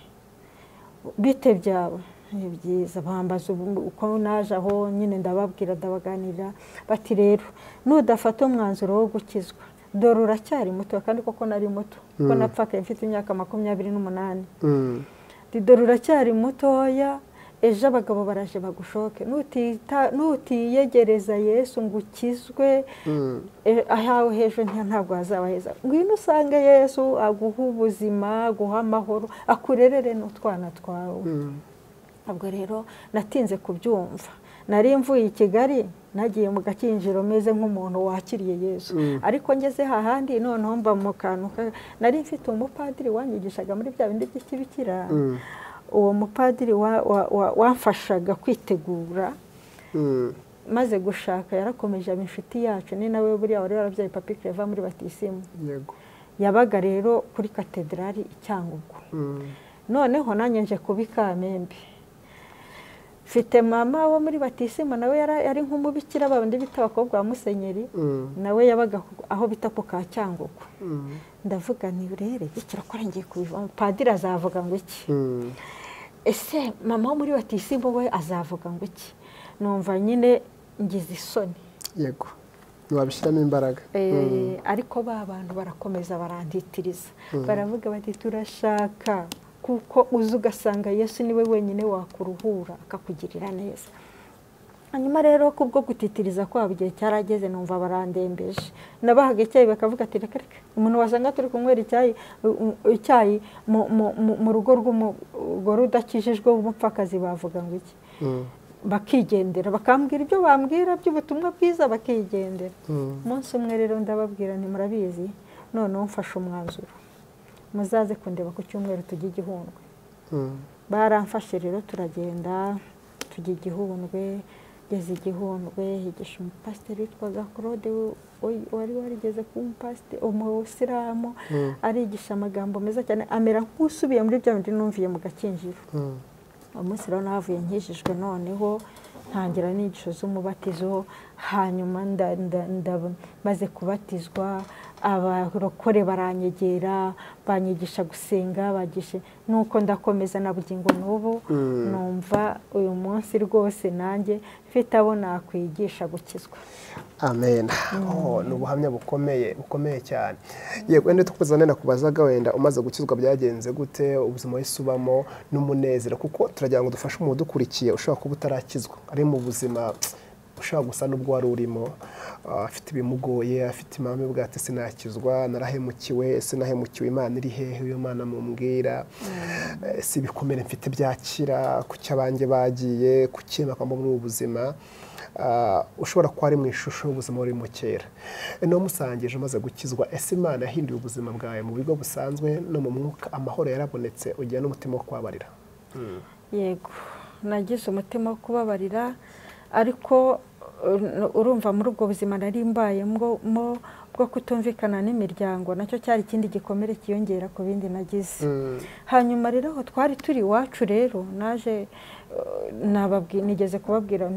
bite byawe ni byiza bambaza uko naje aho nyine ndababwira ndabaganira bati rero nudafata umwanzuro wo gukizwa dore uracyari muto kandi koko nari muto kuko napfakaye mfite imyaka 28 dore uracyari mutoya ejo abagabo baraje bagushoke nutiyegereza Yesu ngo ukizwe ahawe hejuru ntabwo hazabaheza ngwino usange Yesu aguha ubuzima aguha amahoro akurerere n'utwana twawe ubwo rero natinze kubyumva nari mvuye i Kigali nagiye mu gakinjiro meze nk'umuntu wakiriye Yesu ariko ngeze hahandi noneho mba mu kantu nari mfite umupadiri wanyigishaga muri bya bindi by'ikibikira uwo mupadiri wamfashaga kwitegura maze gushaka yarakomeje inshuti yacu ni nawe buriya wari warabyaye papi CLAVER muri batisimu yego yabaga rero kuri katedrali Cyangugu noneho nanjye nje kubikamembe mfite mama wo muri batisimu nawe yari nk'umubikira babandi bita abakobwa ba musenyeri nawe yabaga aho bita ku ka Cyangugu ndavuga ni rere bikira ko ngiye kubiva padiri azavuga ngo iki ese mama wo muri batisimu we azavuga ngo iki numva nyine ngize isoni yego wabishiramo imbaraga ariko ba bantu barakomeza baranditiriza baravuga bati turashaka kuko uzi ugasanga Yesu niwe wenyine wakuruhura akakugirira neza hanyuma rero kubwo gutitiriza kwabo igihe cyarageze numva barandembeje nabahaga icyayi bakavuga ati reka umuntu wasanga turi kunywera icyayi mu rugo rw'umugore udakijijwe w'umupfakazi bavuga ngo iki bakigendera bakambwira ibyo bambwira by'ubutumwa bwiza bakigendera umunsi umwe rero ndababwira nti murabizi noneho mfashe umwanzuro muzaze kundeba ku cyumweru tujye Gihundwe baramfashe rero turagenda tujye Gihundwe geze Gihundwe higisha umupasiteri witwaga Claude wari warigeze ku umupasiteri umusilamu arigisha amagambo meza cyane amera nk'usubiye muri bya bindi numviye mu gakinjiro umunsi rero navuye nkijijwe noneho ntangira n'inyigisho z'umubatizo hanyuma maze kubatizwa abarokore baranyegera banyigisha gusenga bagishe nuko ndakomeza na bugingo n'ubu numva uyu munsi rwose nanjye mfite abo nakwigisha gukizwa. Amen. Ni ubuhamya bukomeye cyane. Yego wenda tukuzane nakubazaga wenda umaze gukizwa byagenze gute ubuzima wisubamo n'umunezero kuko turagira ngo dufashe umuntu dukurikiye ushaka kuba utarakizwa ari mu buzima ushaka gusa n'ubwo wari urimo afite ibimugoye afite impamvu bwate sinakizwa narahemukiwe sinahemukiwe Imana iri hehe iyo Mana mumbwira si bikomere mfite byakira kuki abanjye bagiye kukimaka muri ubu buzima ushobora kuba ari mu ishusho y'ubuzima uri mu kera no musangije umaze gukizwa ese Imana yahinduye ubuzima bwawe mu bigo busanzwe no mu mwuka amahoro yarabonetse ugiye n'umutima wo kubabarira? Yego nagize umutima wo kubabarira ariko urumva muri ubwo buzima nari mbaye bwo kutumvikana n'imiryango nacyo cyari ikindi gikomere kiyongera ku bindi nagize. Hanyuma rero aho twari turi iwacu rero naje nigeze kubabwira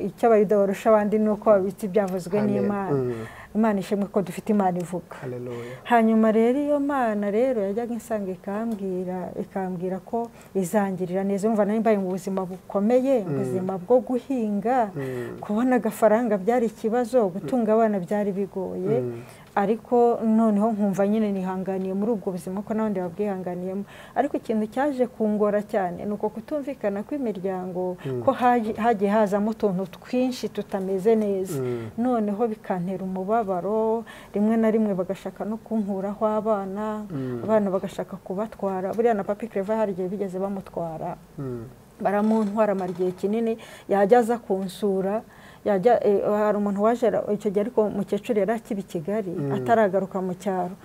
icyo abayuda barusha abandi ni uko babitse ibyavuzwe n'Imana. Imana ishimwe ko dufite Imana ivuga. Hanyuma rero iyo Mana rero yajyaga insanga ikambwira ko izangirira neza. Umva nari mbaye mu buzima bukomeye, ubuzima bwo guhinga, kubona agafaranga byari ikibazo, gutunga abana byari bigoye, ariko noneho nkumva nyine nihanganiye muri ubwo buzima ko n'abandi babwihanganiyemo. Ariko ikintu cyaje kungora cyane ni uko kutumvikana kw'imiryango ko hagiye hazamo utuntu twinshi tutameze neza, noneho bikantera umubabaro. Rimwe na rimwe bagashaka no kunkuraho abana bagashaka kubatwara. Buriya na papi CLAVER hari igihe bigeze bamutwara baramuntwara amara igihe kinini, yajya aza kunsura hari umuntu waje icyo gihe ariko mukecuru yari akiba i Kigali ataragaruka mu cyaro.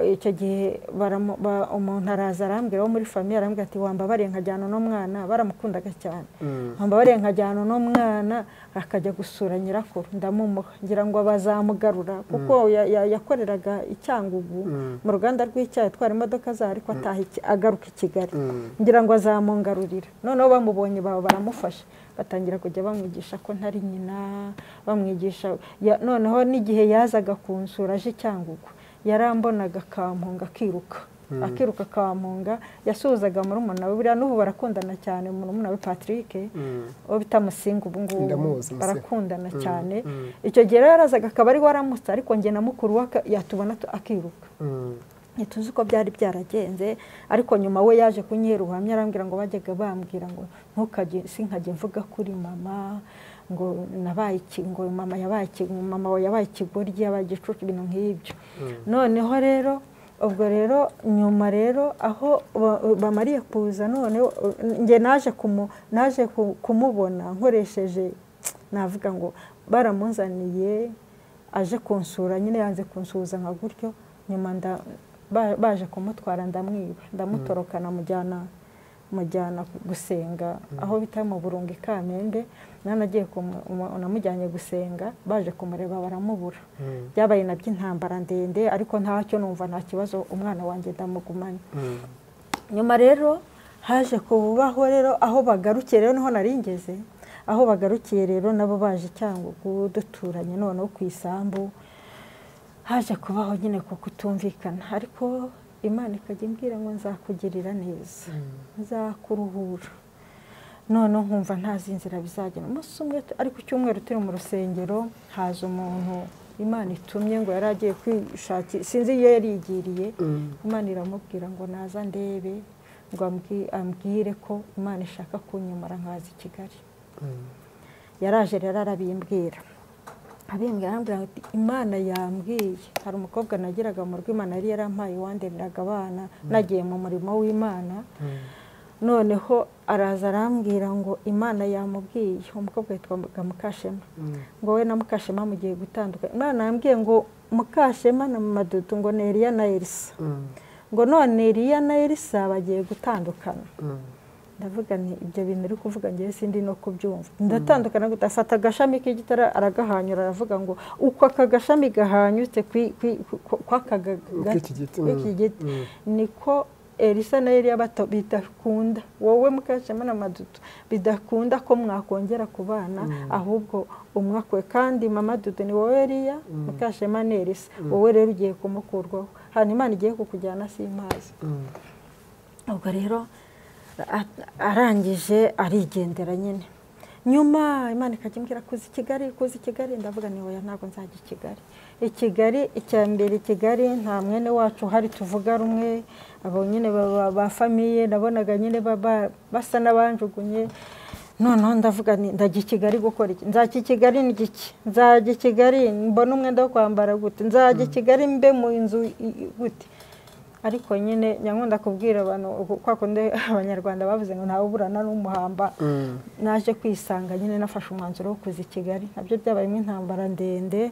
Icyo gihe umuntu araza arambwira wo muri famiye arambwira ati wambabariye nkajyana n'umwana, baramukundaga cyane, wambabariye nkajyana n'umwana akajya gusura nyirakuru, ndamumuha ngira ngo bazamugarura kuko yakoreraga icyangugu mu ruganda rw'icyayi atwara imodoka za ariko agaruka i Kigali, ngira ngo azamungarurira. Noneho bamubonye baramufasha batangira kujya bamwigisha ko ntari nyina, bamwigisha noneho n'igihe yazaga kunsura aje icyangugu yarambonaga akampunga akiruka akampunga, yasuhuzaga murumuna we. Buriya n'ubu barakundana cyane, murumuna we Patrick uwo bita Musinga ubu ngubu barakundana cyane. Icyo gihe yarazaga akaba ari waramutse, ariko njye na mukuru we yatubona akiruka. Ntituzi ko byari byaragenze, ariko nyuma we yaje kunyera ubuhamya arambwira ngo bajyaga bambwira ngo sinkajye mvuga kuri mama, ngo nabaye ngo mama yabaye ikigoryi, yabaye igicucu, ibintu nk'ibyo. Noneho rero ubwo rero nyuma rero aho bamariye kuza, none njye naje kumubona nkoresheje, navuga ngo baramunzaniye aje kunsura, nyine yanze kunsuhuza nka gutyo. Nyuma baje kumutwara ndamwiba, ndamutorokana mujyana gusenga aho bita mu Burunga Kamembe. Nagiye namujyanye gusenga, baje kumureba baramubura. Byabaye nabyo intambara ndende, ariko ntacyo numva nta kibazo, umwana wanjye ndamugumanye. Nyuma rero haje kubaho rero aho bagarukiye, rero niho naringeze aho bagarukiye rero nabo baje Cyangugu duturanye, noneho ku isambu haje kubaho nyine ko kutumvikana, ariko Imana ikajya imbwira ngo nzakugirira neza, nzakuruhura. None nkumva ntazi inzira bizagenda. Umunsi umwe ariko icyumweru turi mu rusengero, haza umuntu Imana itumye ngo yari agiye kwishakira, sinzi iyo yarigiriye. Imana iramubwira ngo naza ndebe, ngo ambwire ko Imana ishaka kunyimura nkaza i Kigali. Yaraje rero arabimbwira, arambwira ati Imana yambwiye. Hari umukobwa nagiraga mu rugo, Imana yari yarampaye wandereraga abana nagiye mu murimo w'Imana. Noneho araza arambwira ngo Imana yamubwiye, umukobwa yitwaga Mukashema, ngo we na Mukashema mugiye gutandukana. Imana yambwiye ngo Mukashema na Madudu ngo ni Eliya na Elisa, ngo none Eliya na Elisa bagiye gutandukana. Ndavuga nti ibyo bintu uri kuvuga ngiye sindi no kubyumva. Ndatandukana gutafata agashami k'igitara aragahanyura, aravuga ngo uko aka gashami gahanyutse kw'iki giti niko Elisa na Eliya bato bidakunda wowe Mukashema na Madudu bidakunda ko mwakongera kubana ahubwo umwakwe kandi mama Dudu ni wowe Eliya Mukashema na Elisa wowe rero ugiye kumukurwaho hanyuma Imana igiye kukujyana simazi ubwo rero arangije arigendera nyine nyuma Imana ikagimbira kuzi Kigali ndavuga ni oya ntago nzajya i Kigali icyambere Kigali nta mwene wacu hari tuvuga rumwe abo nyine ba famiye nabonaga nyine basa nabanjugunye noneho ndavuga ni ndajya Kigali gukora iki nzajya Kigali n'igiki nzajya Kigali mbona umwenda wo kwambara gute nzajya Kigali mbe mu inzu gute ariko nyine nyankunda kubwira abantu kwa kunde abanyarwanda bavuze ngo ntawe uburana n'umuhamba naje kwisanga nyine nafashe umwanzuro wo kuzi Kigali nabyo byabaye intambara ndende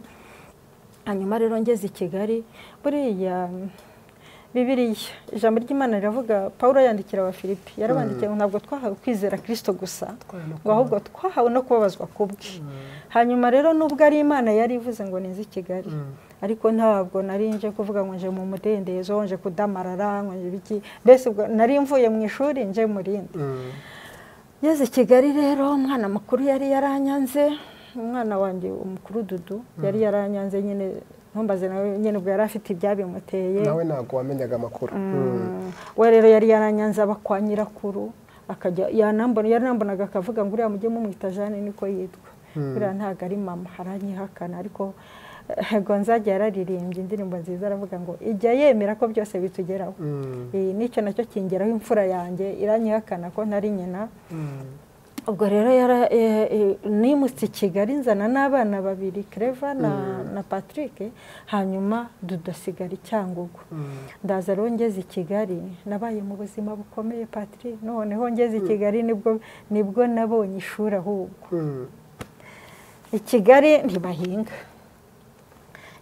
hanyuma rero ngeze i Kigali buriya Bibiliya ijambo ry'Imana riravuga Paulo yandikira wa Filipi yarabandikiye ntabwo twahawe kwizera Kristo gusa ngo ahubwo twahawe no kubabazwa kubwe hanyuma rero nubwo ari Imana yari ivuze ngo nizi Kigali ariko ntabwo nari nje kuvuga ngo nje mu mudendezo nje kudamarara ngo nje biki bese nari mvuye mu ishuri nje murinde ngeze Kigali rero umwana makuru yari yaranyanze umwana wanjye umukuru Dudu yari yaranyanze nyine ntumbaze nawe nyine ubwo yari afite ibyabimuteye nawe ntago wamenyaga amakuru we rero yari yaranyanze abakwa nyirakuru akajya yanambonaga akavuga ngo uriya mujye mumwita Jane niko yitwa uriya ntago ari mama haranyihakana ariko Gonzaga yararirimbye indirimbo nziza aravuga ngo ijya yemera ko byose bitugeraho nicyo nacyo kingeraho imfura yanjye iranyihakana ko ntari nyina ubwo rero nimutse Kigali nzana n'abana babiri Claver na Patrick hanyuma dudasigara Cyangugu ndaza rero ngeze i Kigali nabaye mu buzima bukomeye Patrick noneho ngeze i Kigali nibwo nabonye ishuri ahubwo i Kigali ntibahinga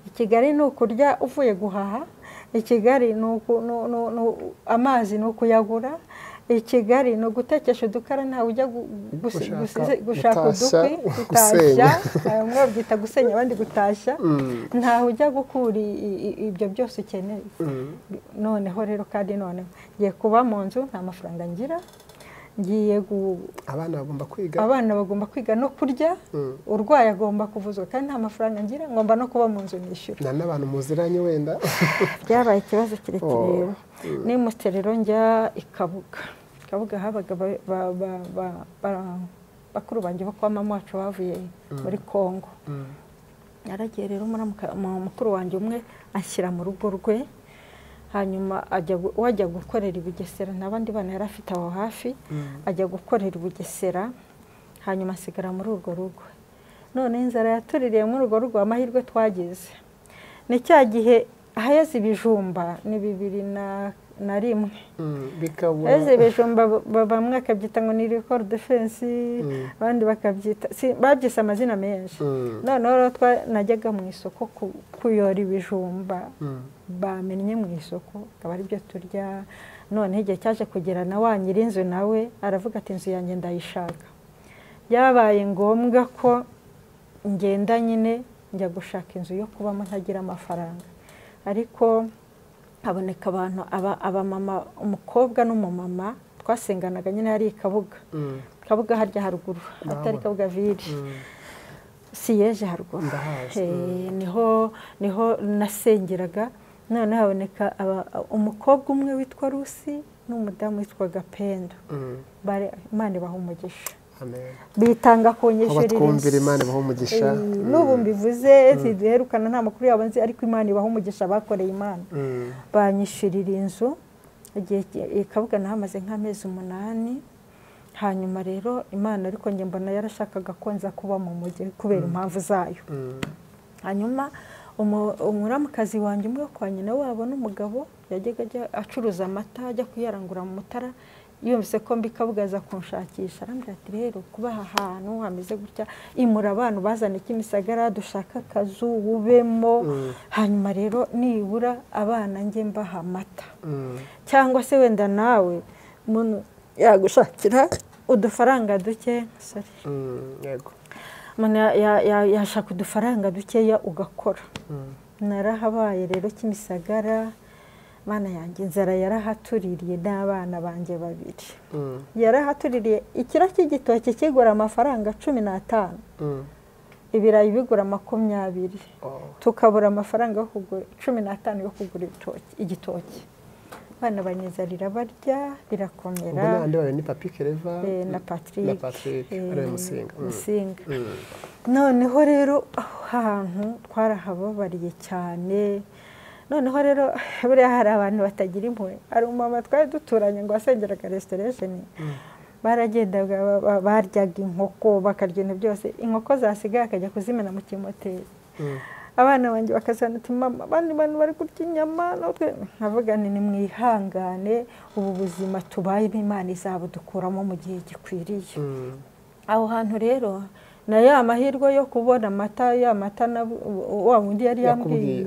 i Kigali ni ukurya uvuye guhaha i Kigali amazi ni ukuyagura i Kigali no gutekesha udukara nta ujya gushaka udukwi gutashya umwe byita gusenya abandi gutashya nta ujya gukura ibyo byose ukeneye noneho rero kandi noneho ngiye kuba mu nzu nta mafaranga ngira ngiye abana bagomba kwiga no kurya urwaye agomba kuvuzwa kandi nta mafaranga ngira ngomba no kuba mu nzu nishyura n'abantu muziranye wenda byabaye ikibazo kirekire nimutse rero njya Kabuga habaga bakuru banjye bo kwa mama wacu bavuye muri Kongo yaragiye rero mukuru wanjye umwe ashyira mu rugo rwe hanyuma wajya gukorera i Bugesera n'abandi bana yari afite aho hafi ajya gukorera i Bugesera hanyuma asigara muri urwo rugo none inzara yatuririye muri urwo rugo amahirwe twagize ni cya gihe ahayeze ibijumba ni 2001 eze ibijumba bamwe akabyita ngo ni record defense abandi bakabyita babyise amazina menshi noneho rero najyaga mu isoko kuyora ibijumba bamennye mu isoko akaba ari byo turya none igihe cyaje kugera na wa nyirinzu nawe aravuga ati inzu yanjye ndayishaka byabaye ngombwa ko ngenda nyine njya gushaka inzu yo kubamo ntagira amafaranga ariko haboneka abantu abamama umukobwa n'umumama twasenganaga nyine hari Kabuga harya haruguru atari Kabuga ville siyeje haruguru niho nasengeraga none haboneka umukobwa umwe witwa Rusi n'umudamu witwaga Pendo Imana ibaha umugisha bitanga kunyishurira twumvira Imana ibaha umugisha n'ubu mbivuze ziduherukana nta makuru yabo nzi ariko Imana ibaha umugisha bakoreye Imana banyishurira inzu igihe Kabuga nahamaze nk'amezi 8 hanyuma rero Imana ariko nge mbona yarashakaga konza kuba mu mujyi kubera impamvu zayo hanyuma umuramukazi wanjye umwe kwa nyina wabo n'umugabo yajyaga acuruza amata ajya kuyarangura mu Mutara yumvise ko mbikabugaza kunshakisha arambwira ati rero kubaha ahantu hameze gutya imura abantu bazana Kimisagara dushaka akazu ubemo hanyuma rero nibura abana nge mbaha amata cyangwa se wenda nawe umuntu yagushakira udufaranga duke yego yashaka udufaranga dukeya ugakora narahabaye rero Kimisagara mana yanjye inzara yarahatuririye n'abana banjye babiri yarahatuririye ikiro cy'igitoki kigura amafaranga 15 ibirayi bigura 20 tukabura amafaranga yo kugura 15 yo kugura igitoki bana banyezarira barya birakomera ubwo nande bawe ni Papi Claver na Patrick ari Musinga noneho rero ahantu twarahababariye cyane noneho rero buriya hari abantu batagira impuhwe ari umama twari duturanye ngo asengeraga restoration baragendaga baryaga inkoko bakarya ibintu byose inkoko zasigaye akajya kuzimena mu kimoteri abana banjye bakazana ati mama abandi bantu bari kurya inyama natwe nkavuga ni mwihangane ubu buzima tubayemo Imana izabudukuramo mu gihe gikwiriye aho hantu rero na ya mahirwe yo kubona amata ya mata na wa wundi yari yambwiye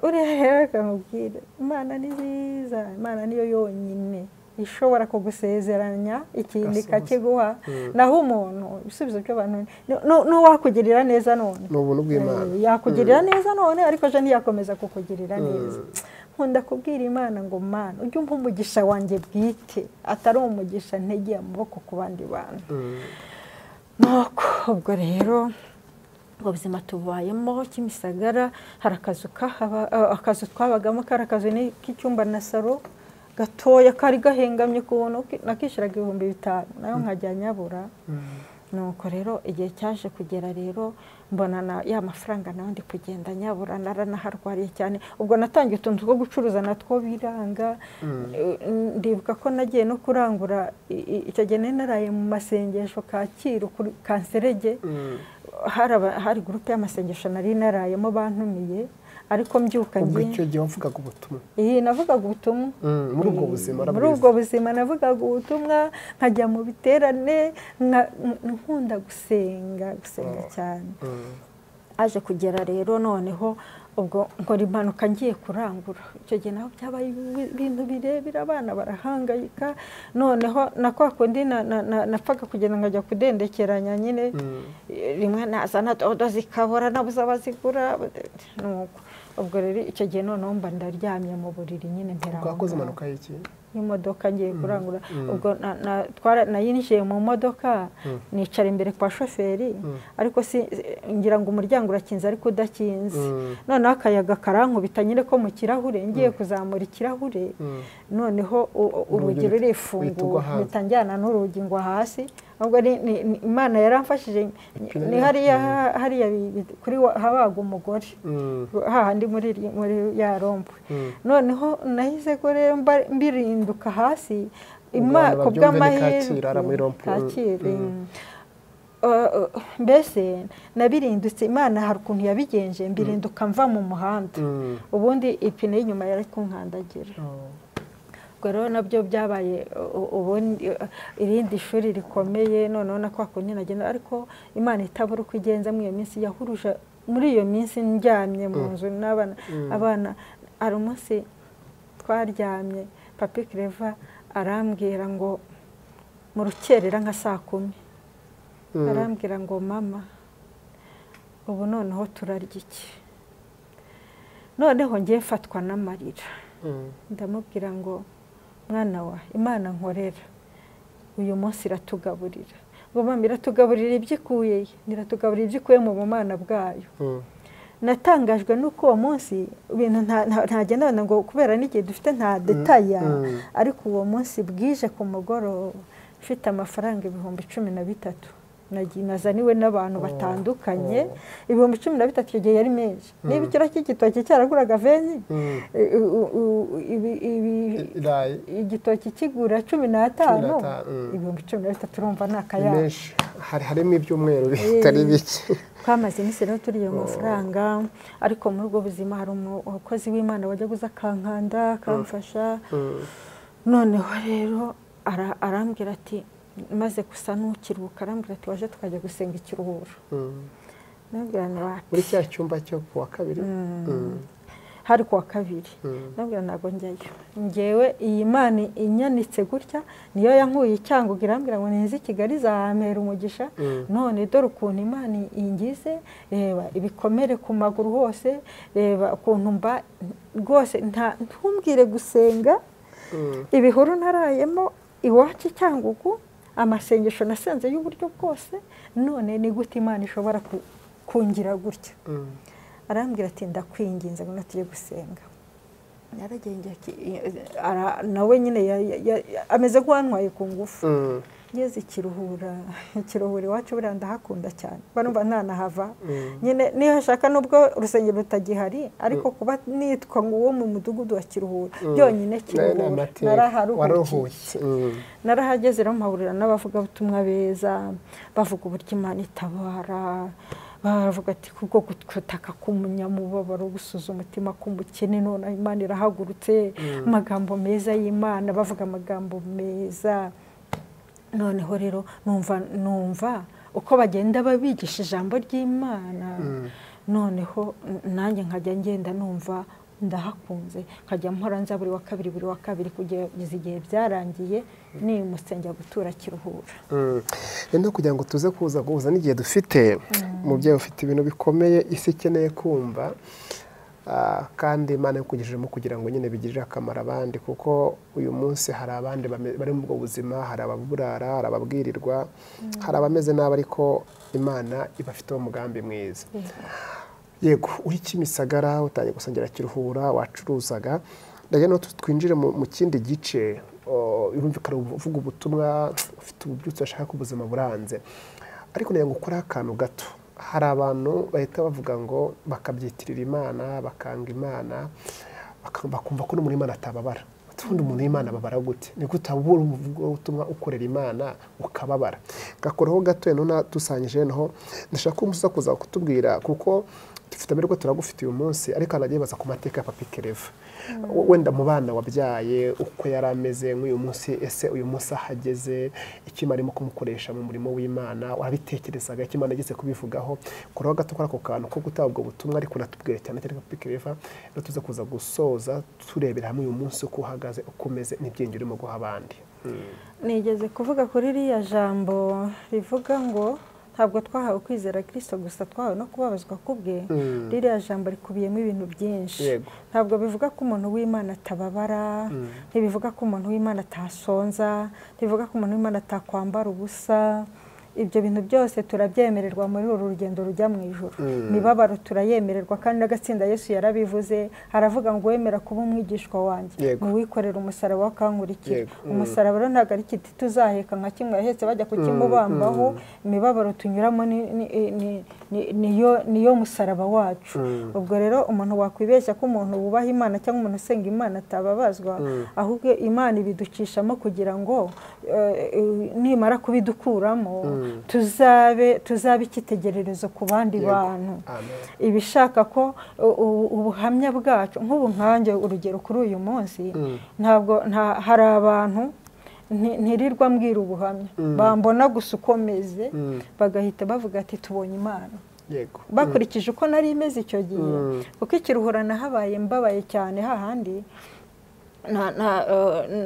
uriya akamubwira Imana ni nziza Imana niyo yonyine ishobora kugusezeranya ikindi kakiguha naho umuntu ibisubizo by'abantu no wakugirira neza none n'ubuntu bw'Imana yakugirira neza none ariko je ntiyakomeza kukugirira neza nkunda kubwira Imana ngo Mana ujye umpa umugisha wanjye bwite atari umugisha ntege amaboko ku bandi bantu nuko ubwo rero ubuzima tubayemo Kimisagara hari akazu twabagamo karakazu ni k'icyumba na saro gatoya kari gahengamye kubona nakishiraga 5,000 nayo nkajya nyabura nuko rero igihe cyaje kugera rero mbona ya mafaranga nayo ndi kugenda nyabura naranaharwariye cyane ubwo natangiye utuntu two gucuruza natwo biranga ndibuka ko nagiye no kurangura icyo gihe naraye mu masengesho Kacyiru kanserege hari groupe y'amasengesho nari narayemo bantumiye ariko mbyuka ngiye icyo gihe wavugaga ubutumwa navugaga ubutumwa muri ubwo buzima navugaga ubutumwa nkajya mu biterane nkunda gusenga cyane aje kugera rero noneho ubwo nkora impanuka ngiye kurangura icyo gihe naho byabaye ibintu birebira abana barahangayika noneho nakwa kundi napfaga kugenda nkajya kudendekeranya nyine rimwe nazana dodo zikabora nabuza bazigura nuko ubwo rero icyo gihe noneho mba ndaryamye mu buriri nyine mpera wakoze impanuka y'iki imodoka ngiye kurangura ubwo nayinjiye mu modoka nicara imbere kwa shoferi ariko ngira ngo umuryango urakinze ariko udakinze noneho akayaga karankubita nyine ko mu kirahure ngiye kuzamura ikirahure noneho urugi rurifungura mpita njyana n'urugi ngo hasi ubwo Imana yaramfashije ni hariya kuri habaga umugore hahandi muri ya rompo noneho nahize ko rero mbirinduka hasi ku bw'amahirwe Kacyiru mbese nabirindutse Imana hari ukuntu yabigenje mbirinduka mva mu muhanda ubundi ipine y'inyuma yari kunkandagira rero nabyo byabaye ubundi irindi shuri rikomeye noneho nakwa kundi nagenda ariko Imana itabura uko igenza muri iyo minsi yahuruje muri iyo minsi njyamye mu nzu n'abana abana ari umunsi twaryamye Papi Claver arambwira ngo mu rukerera nka 10:00 arambwira ngo mama ubu noneho turarya iki noneho ngiye mfatwa n'amarira ndamubwira ngo mwana wa Imana nkorera uyu munsi iratugaburira ngo mama iratugaburira ibyikuye niratugaburira ibyikuye mu bumana bwayo natangajwe nuko uwo munsi ibintu ntagenda ngo kubera n'igihe dufite nta detaya ariko uwo munsi bwije ku mugoroba ufite amafaranga 13,000 nazaniwe n'abantu batandukanye 13,000 icyo gihe yari menshi niba ikiro cy'igitoki cyaraguraga 20 igitoki kigura 15 13,000 urumva nakayabo harimo ibyumweru bitari bike twamaze iminsi rero turiye amafaranga ariko muri ubwo buzima hari umukozi w'Imana wajya guza kankanda akamfasha noneho rero arambwira ati maze gusa n'ukiruhuka arambwira ati waje tukajya gusenga ikiruhuro nabwira ni wapi muri cya cyumba cyo kuwa kabiri hari kuwa kabiri nabwira ntabwo njyayo ngewe iyi Imana inyanitse gutya niyo yankuye icyanguga irambwira ngo nize Kigali zahamera umugisha none dore ukuntu Imana ingize reba ibikomere ku maguru hose reba ukuntu mba rwose ntumbwire gusenga ibihuru narayemo iwacu Cyangugu amasengesho nasenze y'uburyo bwose none ni gute Imana ishobora kungira gutya arambwira ati ndakwinginze ngo tugiye gusenga yaragenge nawe nyine ameze nk'uwantwaye ku ngufu ngeze ikiruhura iwacu buriya ndahakunda cyane barumva ntanahava nyine niyo hashaka nubwo urusengero rutagihari ariko kuba nitwa ngo uwo mu mudugudu wa Kiruhura byonyine Kiruhura naraharuhukiye narahageze rero mpahurira n'abavugabutumwa beza bavuga uburyo Imana itabara baravuga ati kubwo gutaka k'umunyamubabaro gusuza umutima k'umukene none Imana irahagurutse amagambo meza y'Imana bavuga amagambo meza noneho rero numva uko bagenda babigisha ijambo ry'Imana noneho nanjye nkajya ngenda numva ndahakunze nkajya mpora nza buri wa kabiri kugeza igihe byarangiye ni musengera gutura Kiruhura no kugira ngo tuze kuza guhuza n'igihe dufite mubyeyi ufite ibintu bikomeye isi ikeneye kumva kandi Imana yakugejejemo kugira ngo nyine bigirire akamaro abandi kuko uyu munsi hari abandi bari mu buzima hari ababurara hari ababwirirwa hari abameze nabi ariko Imana ibafiteho umugambi mwiza yego uri Kimisagara utangiye gusengera Kiruhura wacuruzaga ndaje no twinjire mu kindi gice urumvikana uvuga ubutumwa ufite ububyutse ashaka ubuzima buranze ariko nayo gukora akantu gato hari abantu bahita bavuga ngo bakabyitirira Imana bakanga Imana bakumva ko n'umuntu Imana atababara tundi umuntu Imana babara gute ni gutabura ubutumwa ukorera Imana ukababara gakoraho gato none dusangije naho ndashaka ko umusa kuza kutubwira kuko dufite amerwe turagufite uyu munsi ariko anagiye baza ku mateka ya Papi CLAVER wenda mu bana wabyaye uko yarameze nk'uyu munsi ese uyu munsi ahageze ikimara arimo kumukoresha mu murimo w'Imana wabitekerezaga ikimana ageze kubivugaho kuraho gato kora ako kantu ko gutabwa ubutumwa ariko natubwire cyane cyane Papi CLAVER no tuza kuza gusoza turebera hamwe uyu munsi uko uhagaze ukomeze n'ibyenge urimo guha abandi nigeze kuvuga kuri iriya jambo rivuga ngo ntabwo twahawe kwizera Kristo gusa twahawe no kubabazwa kubwe ririya jambo rikubiyemo ibintu byinshi ntabwo bivuga ko umuntu w'Imana atababara ntibivuga ko umuntu w'Imana atasonza ntibivuga ko umuntu w'Imana atakwambara ubusa ibyo bintu byose turabyemererwa muri uru rugendo rujya mu ijuru mibabaro turayemererwa kandi n'agatsinda Yesu yarabivuze aravuga ngo wemera kuba umwigishwa wanjye muwikorera umusaraba wakankurikira umusaraba rero ntabwo ari kiti tuzaheka nka kimwe yahetse bajya kukimubambaho imibabaro tunyuramo niyo musaraba wacu ubwo rero umuntu wakwibeshya ko umuntu wubaha Imana cyangwa umuntu usenga Imana atababazwa ahubwo Imana ibidukishamo kugira ngo nimara kubidukuramo tuzabe icyitegererezo ku bandi bantu ibishaka ko ubuhamya bwacu nk'ubu nkanjye urugero kuri uyu munsi ntabwo hari abantu ntirirwa mbwira ubuhamya bambona gusa ukomeze bagahita bavuga ati tubonye Imana bakurikije uko nari imeze icyo gihe kuko Ikiruhura nahabaye mbabaye cyane hahandi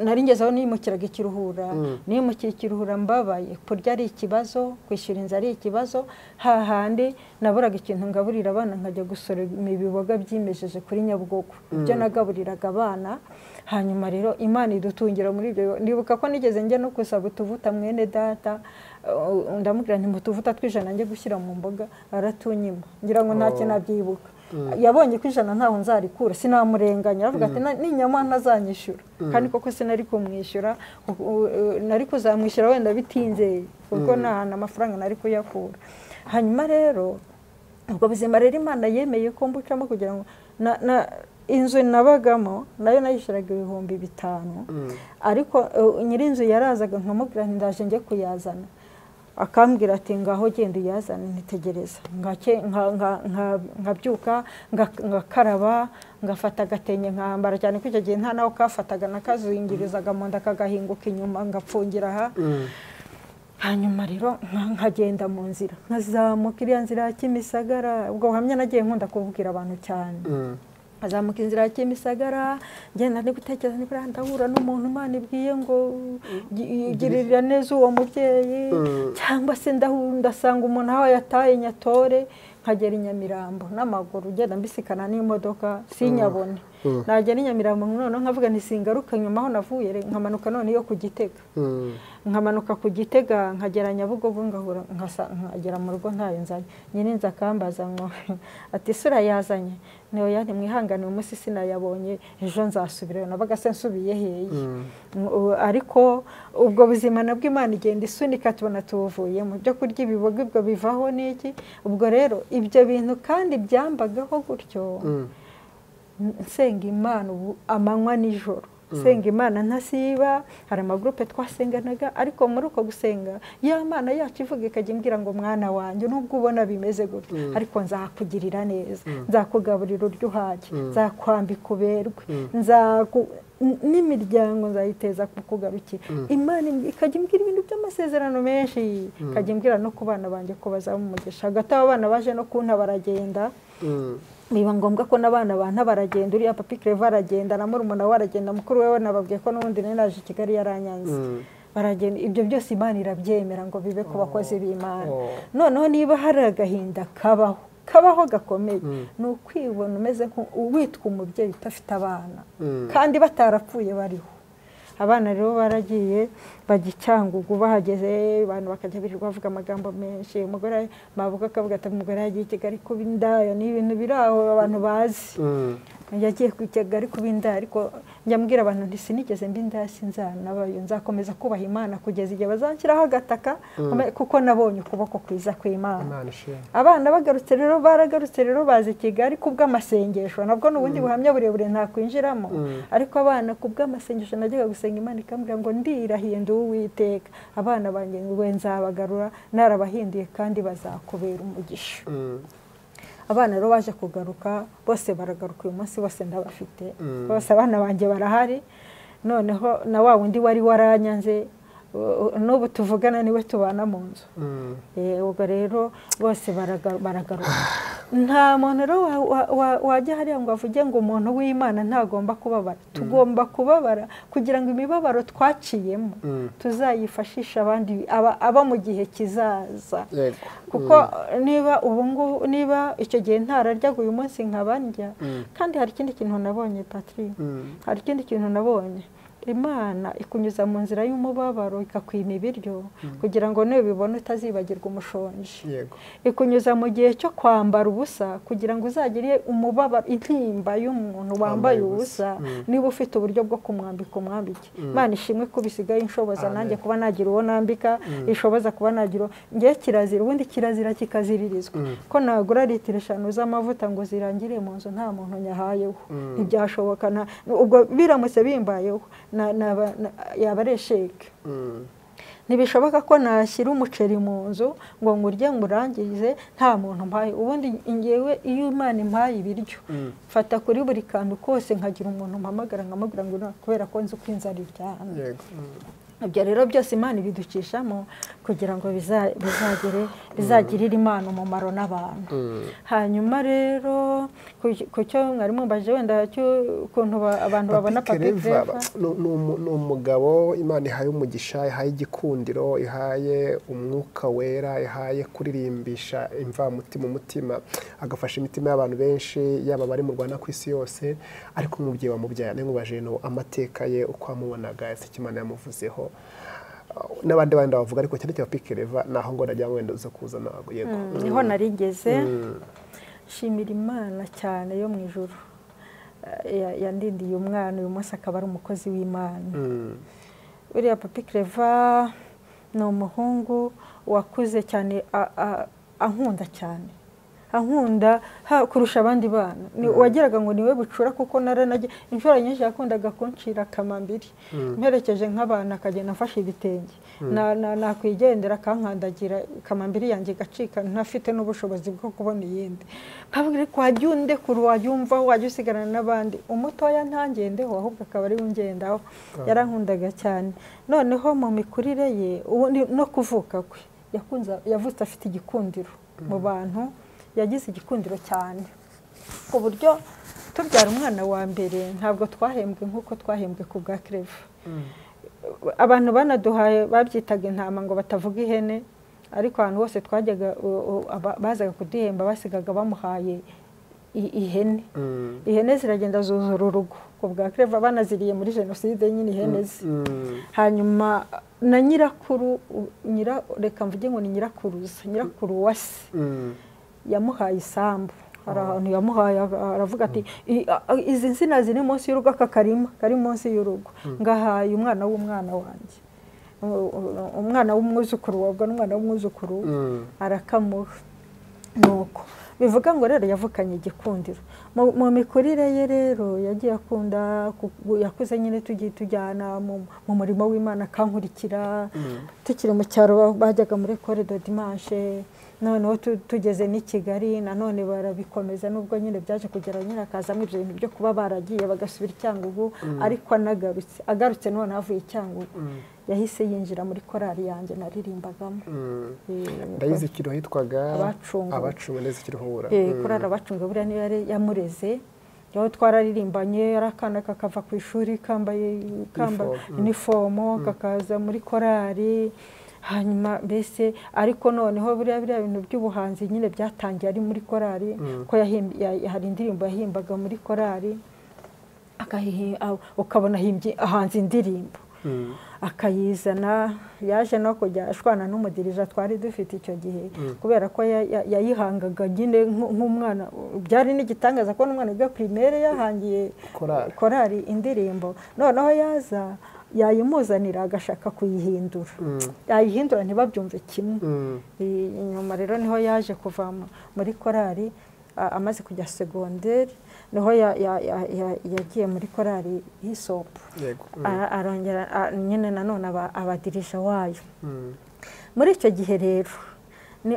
nari ngezeho nimukiraga Ikiruhura nimukiye Ikiruhura mbabaye kurya ari ikibazo kwishyura inzu ari ikibazo hahandi naburaga ikintu ngaburira abana nkajya gusoroma ibiboga byimejeje kuri Nyabugogo ibyo nagaburiraga abana hanyuma rero Imana idutungira muri ibyo ndibuka ko nigeze njye no kusaba utuvuta mwene data ndamubwira nti mutuvuta twijana njye gushyira mu mboga aratunyima ngira ngo ntacyo nabyibuka yabonye ko ijana ntaho nzarikura sinamurenganya aravuga ati n'inyama ntazanyishyura kandi koko sinari kumwishyura nari kuzamwishyura wenda bitinze kuko nta amafaranga nari kuyakura hanyuma rero ubwo buzima rero Imana yemeye ko mbucamo kugira ngo inzu nabagamo nayo nayishyiraga 5,000 ariko nyirinzu yarazaga nkamubwira ndaje njye kuyazana akambwira ati ngaho genda uyazane nitegereza nkabyuka ngakaraba ngafata agatenye nkambara cyane ko icyo gihe nta naho kafataga nakazingirizaga mu nda kagahinguka inyuma ngapfungira aha hanyuma rero nkagenda mu nzira nkazamuka iriya nzira ya Kimisagara ubwo buhamya nagiye nkunda kububwira abantu cyane azamuka inzira ya Kimisagara ngenda ndi gutekereza ni kuri ndahura n'umuntu Imana ibwiye ngo girira neza uwo mubyeyi cyangwa se ndasanga umuntu aho yataye Nyatore nkagera Inyamirambo n'amaguru ugenda mbisikana n'imodoka sinyabone nagera Inyamirambo none nkavuga ntisingaruka nyuma aho navuye nkamanuka none yo ku Gitega nkamanuka ku Gitega nkagera Nyabugogo ngahura nkagera mu rugo ntayo nzanye nyine nza kambaza ngo ati sura yazanye niyo yandi mwihangane umunsi sinayabonye ejo nzasubirayo nabaga se nsubiye heye ariko ubwo buzima nabwo Imana igenda isunika tubona tuvuye mu byo kurya ibiboga ibwo bivaho n'iki ubwo rero ibyo bintu kandi byambagaho gutyo nsenga Imana ubu amanywa nijoro senga Imana ntasiba hari amagrupe twasenganaga ariko muri uko gusenga ya Mana yacu ivuga ikajya imbwira ngo mwana wanjye nubwo ubona bimeze gutyo ariko nzakugirira neza nzakugaburira uryo uhaje nzakwambika uberwe n'imiryango nzayiteza kukugarukira Imana ikajya imbwira ibintu by'amasezerano menshi ikajya imbwira no ku bana banjye ko bazaba umugisha hagati abana baje no kunta baragenda biba ngombwa ko n'abana banta baragenda uriya Papi Claver aragenda na murumuna we aragenda mukuru wewe nababwiye ko n'ubundi naje Kigali yaranyanze baragenda ibyo byose Imana irabyemera ngo bibe ku bakozi b'Imana noneho niba hari agahinda kabaho gakomeye ni ukwibona umeze witwa umubyeyi utafite abana kandi batarapfuye bariho abana rero baragiye bagicyangugu bahageze abantu bakajya birirwa bavuga amagambo menshi umugore bavuga akavuga ati umugore yagiye Kigali kuba indaya ni ibintu biraho abantu bazi yagiye ku Kigali kuba indaya ariko njyambwira abantu nti sinigeze mbi indaya sinzanabayo nzakomeza kubaha Imana kugeza igihe bazanshyiraho agataka kuko nabonye ukuboko kwiza kw'Imana abana baragarutse rero bazi Kigali kubw'amasengesho nabwo n'ubundi buhamya burebure nta kwinjiramo ariko abana kubw'amasengesho najyaga gusenga Imana ikambwira ngo ndirahiye ndi Uwiteka abana banjye ngo nzabagarura narabahinduye kandi bazakubera umugisha abana rero baje kugaruka bose baragaruka uyu munsi bose ndabafite bose abana banjye barahari noneho na wa wundi wari waranyanze n'ubu tuvugana niwe tubana mu nzu ubwo rero bose baragaruka nta muntu rero wajya hariya ngo avuge ngo umuntu w'Imana ntagomba kubabara tugomba kubabara kugira ngo imibabaro twaciyemo tuzayifashisha abandi aba mu gihe kizaza kuko niba icyo gihe ntararyaga uyu munsi nkabandya kandi hari ikindi kintu nabonye Patrick hari ikindi kintu nabonye Imana ikunyuza mu nzira y'umubabaro ikakwima ibiryo kugira ngo nubibone utazibagirwa umushonji ikunyuza mu gihe cyo kwambara ubusa kugira ngo uzagire umubabaro intimba y'umuntu wambaye ubusa niba ufite uburyo bwo kumwambika umwambike Imana ishimwe ko bisigaye inshoboza nanjye kuba nagira uwo nambika ishoboza kuba nagira ngiye kirazira ubundi kirazira kikaziririzwa ko nagura litiro 5 z'amavuta ngo zirangire mu nzu nta muntu nyahayeho ntibyashoboka ubwo biramutse bimbayeho yabaresheke ntibishoboka ko nashyira umuceri mu nzu ngo ngurye ngurangize nta muntu mpaye ubundi ngewe iyo Imana impaye ibiryo fata kuri buri kantu kose nkagira umuntu mpamagara nkamubwira ngo kubera ko nzi uko inzara iryana ibyo rero byose Imana ibidukishamo kugira ngo bizagirire Imana umumaro n'abantu hanyuma rero ku cyo mwarimu mbaje wenda ukuntu abantu babona Papi Claver ni umugabo Imana ihaye umugisha ihaye igikundiro ihaye umwuka wera ihaye kuririmbisha imvamutima umutima agafasha imitima y'abantu benshi yaba bari mu Rwanda ku isi yose ariko umubyeyi wamubyaye n'umubaje no amateka ye uko amubonaga ese Imana yamuvuzeho n'abandi bavuga ariko cyane cyane Papi Claver naho ngo najya wenda uza kuzana yego niho narigeze shimira Imana cyane yo mu ijuru yandindiye umwana uyu munsi akaba ari umukozi w'Imana uriya Papi Claver ni umuhungu wakuze cyane ankunda cyane ankunda kurusha abandi bana wageraga ngo niwe bucura kuko naranaje inshuro nyinshi yakundaga kuncira kamambiri mperekeje nk'abana akagenda afashe ibitenge nakwigendera kankandagira kamambiri yanjye gacika ntafite n'ubushobozi bwo kubona iyindi kabwire ko wajyunde kuru wajyumva wajya usigarana n'abandi umutoya ntangendeho ahubwo akaba ari ungendaho yarankundaga cyane noneho mu mikurire ye no kuvuka kwe yavutse afite igikundiro mu bantu yagize igikundiro cyane ku buryo tubyara umwana wa mbere ntabwo twahembwe nk'uko twahembwe ku bwa CLAVER. Abantu banaduhaye babyitaga intama ngo batavuga ihene, ariko ahantu hose twajyaga bazaga kuduhemba basigaga bamuhaye ihene. Ihene ziragenda zuzura urugo ku bwa CLAVER, banaziriye muri jenoside nyine ihene ze. Hanyuma na nyirakuru, reka mvuge ngo ni nyirakuru wa se yamuhaye isambu. Hari ahantu yamuhaye aravuga ati izi nsina ziri munsi y'urugo, aka karima kari munsi y'urugo ngahaye umwana w'umwana wanjye, umwana w'umwuzukuru wabwa n'umwana w'umwuzukuru arakamuha. Nuko bivuga ngo rero yavukanye igikundiro mu mikurire ye. Rero yagiye akunda, yakuze nyine tugiye tujyana mu murimo w'Imana, akankurikira. Tukiri mu cyaro bajyaga muri École de Dimanche, noneho tugeze n'i Kigali nanone barabikomeza, nubwo nyine byaje kugera nyine akazamo ibyo bintu byo kuba baragiye bagasubira i Cyangugu. Ariko agarutse none avuye i Cyangugu yahise yinjira muri korali yanjye naririmbagamo. Ndayizi kiro hitwaga Abacunga neza kirihura. Korali Abacunga buriya niyo yari yamureze. Yaho twararirimbanye, arakana kakava ku ishuri kambaye uniformo kakaza muri korali. Hanyuma mbese ariko noneho buriya bintu by'ubuhanzi nyine byatangiye ari muri korali, ko hari indirimbo yahimbaga muri korali, ukabona ahanze indirimbo akayizana. Yaje no kujya ashwana n'umudirija twari dufite icyo gihe, kubera ko yayihangaga nyine nk'umwana. Byari n'igitangaza ko n'umwana wiga primaire yahangiye korali indirimbo. Noneho yaza yayimuzanira agashaka kuyihindura, yayihindura ntibabyumve kimwe. Inyuma rero niho yaje kuva muri korali, amaze kujya secondaire niho yagiye muri korali y'Isopo. Arongera nyine nanone abadirija wayo. Muri icyo gihe rero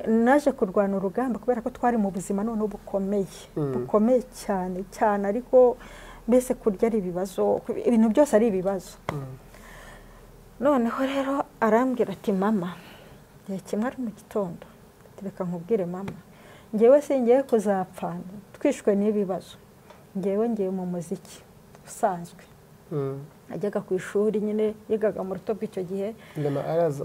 naje kurwana urugamba, kubera ko twari mu buzima none bukomeye cyane, ariko mbese kurya ari ibibazo, ibintu byose ari ibibazo. Noneho rero arambwira ati mama, igihe kimwe ari mu gitondo, reka nkubwire mama, ngewe singiye kuzapfana twishwe n'ibibazo, ngewe ngiye mu muziki usanzwe. Ajyaga ku ishuri nyine, yigaga mu ruto bw'icyo gihe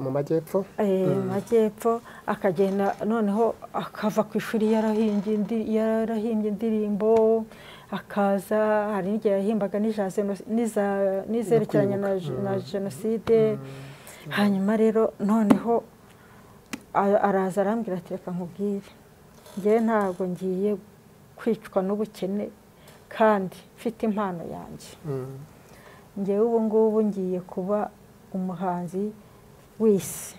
mu majyepfo. Mu majyepfo akagenda noneho akava ku ishuri yarahimbye indirimbo, akaza hari n'igihe yahimbaga n'izerekeranye na jenoside. Hanyuma rero noneho araza arambwira ati reka nkubwire, ngewe ntabwo ngiye kwicwa n'ubukene kandi mfite impano yanjye. Ngewe ubu ngubu ngiye kuba umuhanzi w'isi.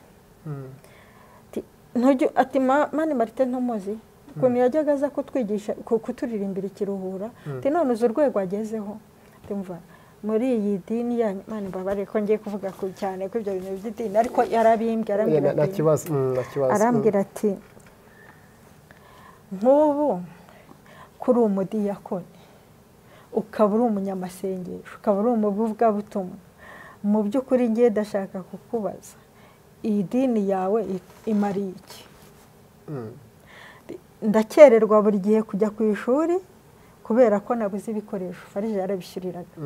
Ati mani Marite ntumuzi ukuntu yajyaga aza kutwigisha kuturirimbira ikiruhura, ati none uzi urwego agezeho. Ndumva muri iyi dini ya mani mbabare ko ngiye kuvuga cyane ko ibyo bintu by'idini, ariko yarabimbye arambwira ati nk'ubu kuri umudiyakoni, ukaba uri umunyamasengesho, ukaba uri umuvugabutumwa, mu by'ukuri ngiye ndashaka kukubaza, iyi dini yawe imariye iki? Ndakererwa buri gihe kujya ku ishuri kubera ko nabuze ibikoresho, farije yarabishyuriraga.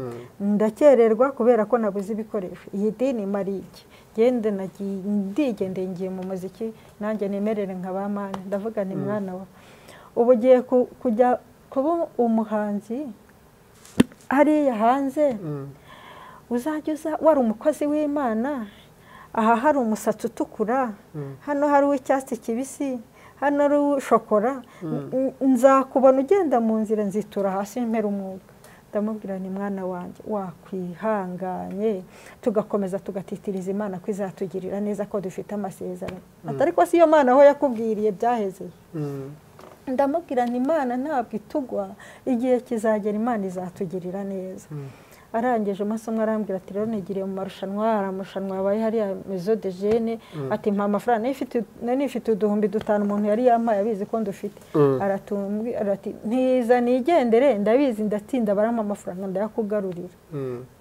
Ndakererwa kubera ko nabuze ibikoresho, iyi dini imariye iki? Gende ndigendeye ngiye mu muziki, nanjye nemerere nka ba mani. Ndavuga ni mwana wa, ubu ugiye kujya kuba umuhanzi hariya hanze, uzajya wari umukozi w'Imana, aha hari umusatsi utukura, hano hari uw'icyatsi kibisi, hano ari shokora, nzakubona ugenda mu nzira nzitura hasi mpera umwuga. Ndamubwira ni mwana wanjye, wakwihanganye tugakomeza tugatitiriza Imana ko izatugirira neza, ko dufite amasezerano. Atari ko si yo Mana aho yakubwiriye byaheze. Ndamubwira ni Imana ntabwo itugwa, igihe kizagera Imana izatugirira neza. Arangije amasomo arambwira ati rero nigiriye mu marushanwa yabaye hariya Maison de Jeunes, ati mpa amafaranga nifite 5,000 umuntu yari yampaye abizi ko ndufite. Aratumbwira ati ntiza nigendere, ndabizi ndatsinda barampa amafaranga ndayakugarurira.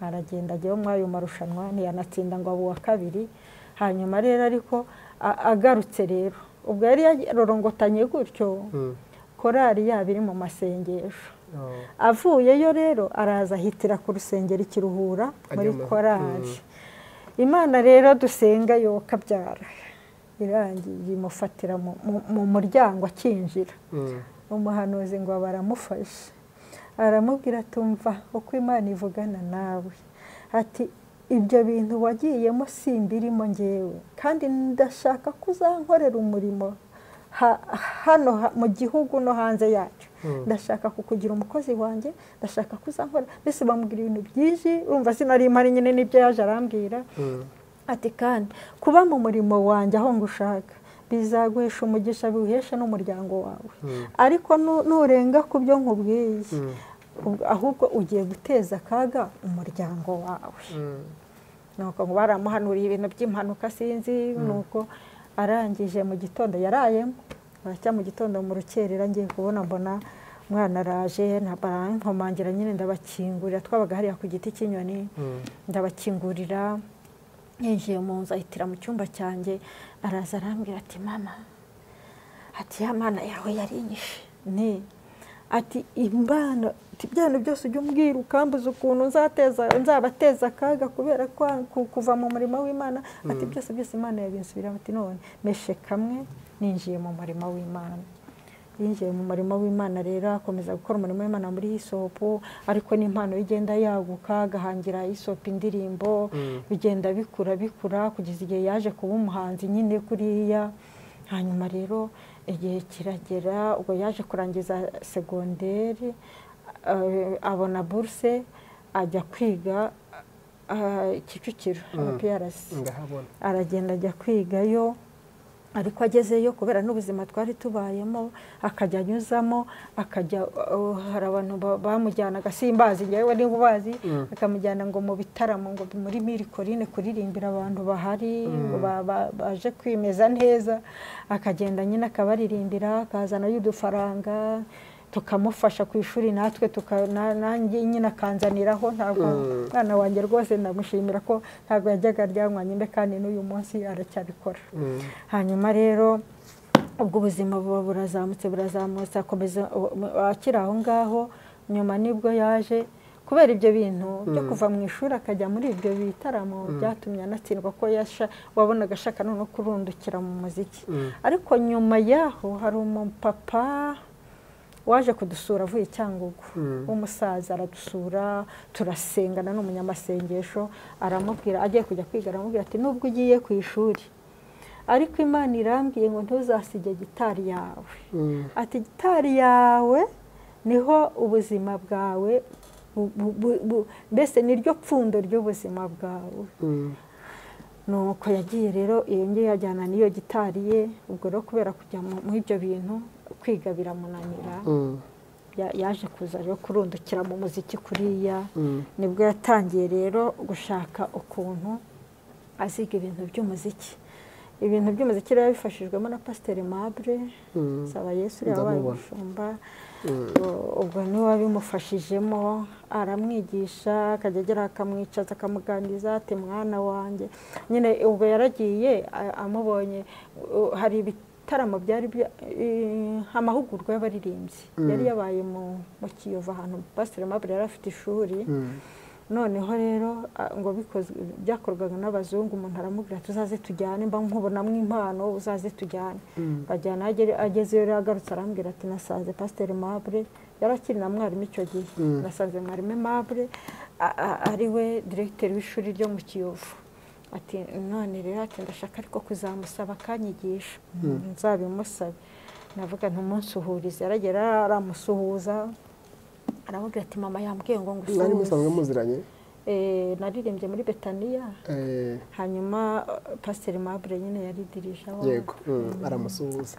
Aragenda ajyayo muri ayo marushanwa, ntiyanatsinda ngo abo wa kabiri. Hanyuma rero ariko agarutse rero, ubwo yari yarorongotanye gutyo, korali yaba iri mu masengesho, avuyeyo rero araza ahitira ku rusengero ikiruhura muri korali. Imana rero dusenga yo kabyara irangiye imufatira mu muryango akinjira. Umuhanuzi ngo baramufashe aramubwira tumva uko Imana ivugana nawe, ati ibyo bintu wagiyemo simbirimo ngewe, kandi ndashaka kuzankorera umurimo hano mu gihugu no hanze yacyo. Ndashaka kukugira umukozi wanjye, ndashaka kuzankorera. Mbese bamubwira ibintu byinshi, urumva sinari impari nyine n'ibyo yaje arambwira. Ati kandi kuba mu murimo wanjye aho ngushaka bizaguhesha umugisha, biwuhesha n'umuryango wawe, ariko nurenga ku byo nkubwiye ahubwo ugiye guteza akaga umuryango wawe. Nuko ngo baramuhanuriye ibintu by'impanuka sinzi. Nuko arangije mu gitondo yarayemo, baracya mu gitondo mu rukerera ngiye kubona mbona mwana araje, nkomangira nyine ndabakingurira, twabaga hariya ku giti cy'inyoni, ndabakingurira. Yinjiye mu nzu ahitira mu cyumba cyanjye, araza arambwira ati mama, ati ya Mana yawe yarinyishe, ati imbana ibyana byose ujya umbwira ukambuza ukuntu nzabateza akaga kubera kuva mu murimo w'Imana, ati byose Imana yabinsubiramo. Ati none meshe kamwe ninjiye mu murimo w'Imana. Yinjiye mu murimo w'Imana rero akomeza gukora umurimo w'Imana muri Isopo, ariko n'impano igenda yaguka, agahangira Isopo indirimbo, bigenda bikura kugeza igihe yaje kuba umuhanzi nyine kuriya. Hanyuma rero igihe kiragera, ubwo yaje kurangiza segonderi, abona burse ajya kwiga Kicukiro PRC. Aragenda ajya kwigayo, ariko agezeyo kubera n'ubuzima twari tubayemo akajya anyuzamo, akajya hari abantu bamujyanaga simbazi ngewe niba ubazi, akamujyana ngo mu bitaramo ngo muri Mirikorine kuririmbira abantu bahari baje kwimeza neza, akagenda nyine akabaririmbira, akazana y'udufaranga tukamufasha ku ishuri, natwe nanjye nyine akanzaniraho. Ntabwo mwana wanjye rwose ndamushimira ko ntabwo yajyaga aryamwanya imbe, kandi n'uyu munsi aracyabikora. Hanyuma rero ubwo ubuzima buba burazamutse akomeza akiri aho ngaho. Nyuma nibwo yaje kubera ibyo bintu byo kuva mu ishuri akajya muri ibyo bitaramo, byatumye anatsindwa ko wabonaga ashaka no kurundukira mu muziki. Ariko nyuma yaho hari umupapa waje kudusura avuye Cyangugu, umusaza aradusura, turasengana n'umunyamasengesho. Aramubwira agiye kujya kwiga, aramubwira ati nubwo ugiye ku ishuri ariko Imana irambwiye ngo ntuzasige gitari yawe. Ati gitari yawe niho ubuzima bwawe, mbese niryo pfundo ry'ubuzima bwawe. Nuko yagiye rero iyo ngiye yajyana n'iyo gitari ye. Ubwo rero kubera kujya mu ibyo bintu kwiga biramunanira, yaje kuza rero kurundukira mu muziki kuriya. Nibwo yatangiye rero gushaka ukuntu aziga ibintu by'umuziki. Ibintu by'umuziki rero bifashijwemo na Pasiteri Mabure saba Yesu yabaye umushumba. Ubwo niwe wabimufashijemo, aramwigisha, akajya agera akamwicaza akamuganiriza, ati mwana wanjye nyine. Ubwo yaragiye amubonye, hari ibitaramo byari amahugurwa y'abaririmbyi yari yabaye mu Kiyovu ahantu Pasiteri Mabure yari afite ishuri. Noneho rero ngo byakorwaga n'abazungu, umuntu aramubwira tuzaze tujyane, mba nkubonamo impano uzaze tujyane. Bajyana, agezeyo rero agarutse arambwira ati nasanze Pasiteri Mabure, yarakiri na mwarimu icyo gihe, nasanze mwarimu Mabure ari we diregiteri w'ishuri ryo mu Kiyovu. Ati none rero ati ndashaka ariko kuzamusaba akanyigisha. Nzabimusabe. Navuga ntumunsi uhurize. Yaragera aramusuhuza, aramubwira ati mama yambwiye ngo ngusuhuze. Nari musanzwe muziranye? Naririmbye muri Betaniya. Hanyuma Pasiteri Mabure nyine yaridirije aho. Yego, aramusuhuza.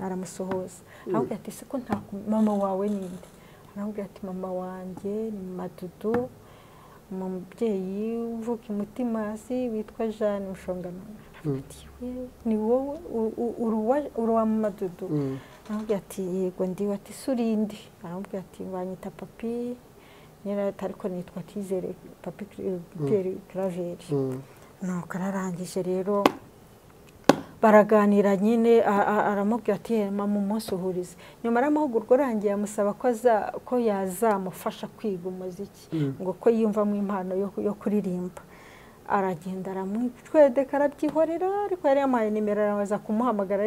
Aramubwira ati se ko nta mama wawe ninde? Aramubwira ati mama wanjye ni Madudu, umubyeyi uvuka imutima hasi witwa Jeanne Mushongano. Ni wowe uri wa Madudu? Aramubwira ati yego ndiwe. Ati surindi? Aramubwira ati banyita papi, nyine ariko nitwa Kizere, papi Claver. Nuko ararangije rero baraganira nyine aramubwira ati mama umunsi uhurize nyuma y'amahugurwa arangiye amusaba ko yazamufasha kwiga umuziki ngo ko yiyumvamo impano yo kuririmba aragenda aramwitwedeka arabyihorera ariko yari yamuhaye nimero araza kumuhamagara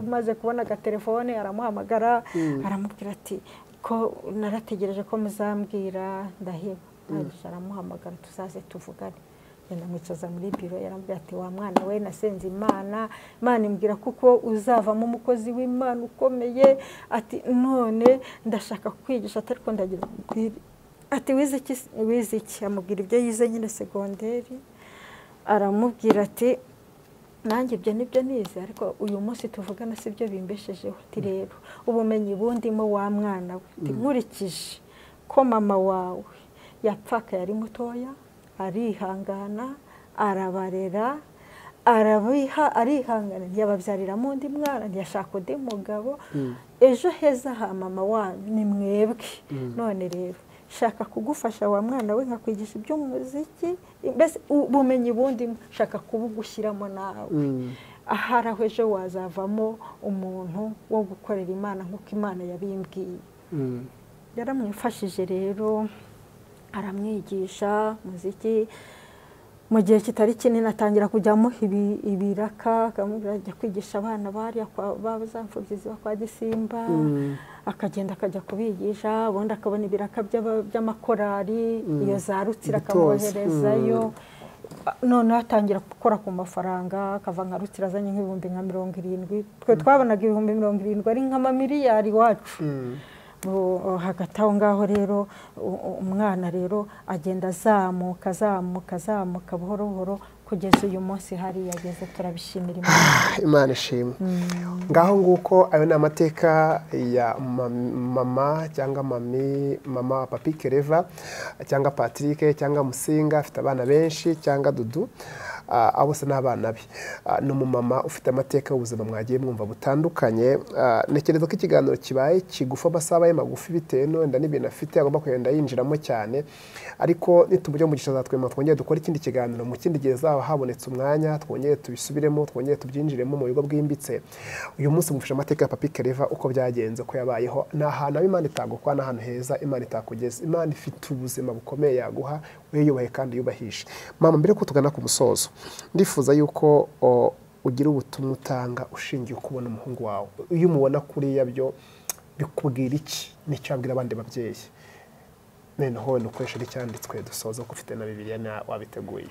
maze kubona agatelefone aramuhamagara aramubwira ati ko narategereje ko muzambwira ndaheba aramuhamagara tuzaze tuvugane yenda mwicaza muri biro yarambwira ati wa mwana we nasenze Imana imbwira kuko uzavamo umukozi w'Imana ukomeye ati none ndashaka kwigisha ariko ndagira ati wize iki amubwira ibyo yize nyine segonderi aramubwira ati nanjye ibyo nibyo nize ariko uyu munsi tuvugana si byo bimbeshejeho ati rero ubumenyi bundimo wa mwana we nkurikije ko mama wawe yapfaka yari mutoya arihangana arabarera arihangana ntiyababyariramo undi mwana ntiyashaka undi mugabo ejo heza ha mama wanyu ni mwebwe none rero shaka kugufasha wa mwana we nkakwigisha ibyo muziki mbese ubumenyi bundi shaka kubugushyiramo nawe ahari aho ejo wazavamo umuntu wo gukorera Imana nk'uko Imana yabimbwiye yaramwifashije rero aramwigisha muziki mu gihe kitari kinini atangira kujyamo ibiraka akamujya kwigisha abana bari bazamfubyizi kwa Gisimba akagenda akajya kubigisha ubundi akabona ibiraka by'amakorari iyo za Rutsira akamwoherezayo none atangira gukora ku mafaranga akava nka Rutsira azanye nk'ibihumbi nka 70 twe twabonaga ibihumbi 70 ari nk'amamiliyari wacu hagati aho ngaho rero umwana rero agenda azamuka buhoro buhoro kugeza uyu munsi hari yageze turabishimira Imana ishimwe ngaho nguko ayo ni amateka ya mama cyangwa mama Papi Claver cyangwa Patrick cyangwa Musinga afite abana benshi cyangwa Dudu abo se n'abana be no mu mama ufite amateka y'ubuzima mwagiye mwumva butandukanye nekerezo ko ikiganiro kibaye kigufa basabaye magufi bitewe n'enda n'ibintu afite agomba kugenda yinjiramo cyane ariko nitubujye mu gishaza twema twongeye dukora ikindi kiganiro mu kindi gihe zaba habonetse umwanya twongeye tubisubiremo twongeye tubyinjiremo mu bigo bwimbitse uyu munsi mufasha amateka ya Papi Claver uko byagenze ko yabayeho n'ahantu Imana itagukwa n'ahantu heza Imana itakugeza Imana ifite ubuzima bukomeye yaguha weyubahe kandi yubahishe mama mbere ko tugana ku musozo ndifuza yuko ugira ubutumwa utanga ushingiye kubona umuhungu wawe iyo umubona kuri yabyo bikubwira iki nicyo abwira abandi babyeyi noneho nukoresha icyanditswe dusoza ko ufite na Bibiliya wabiteguye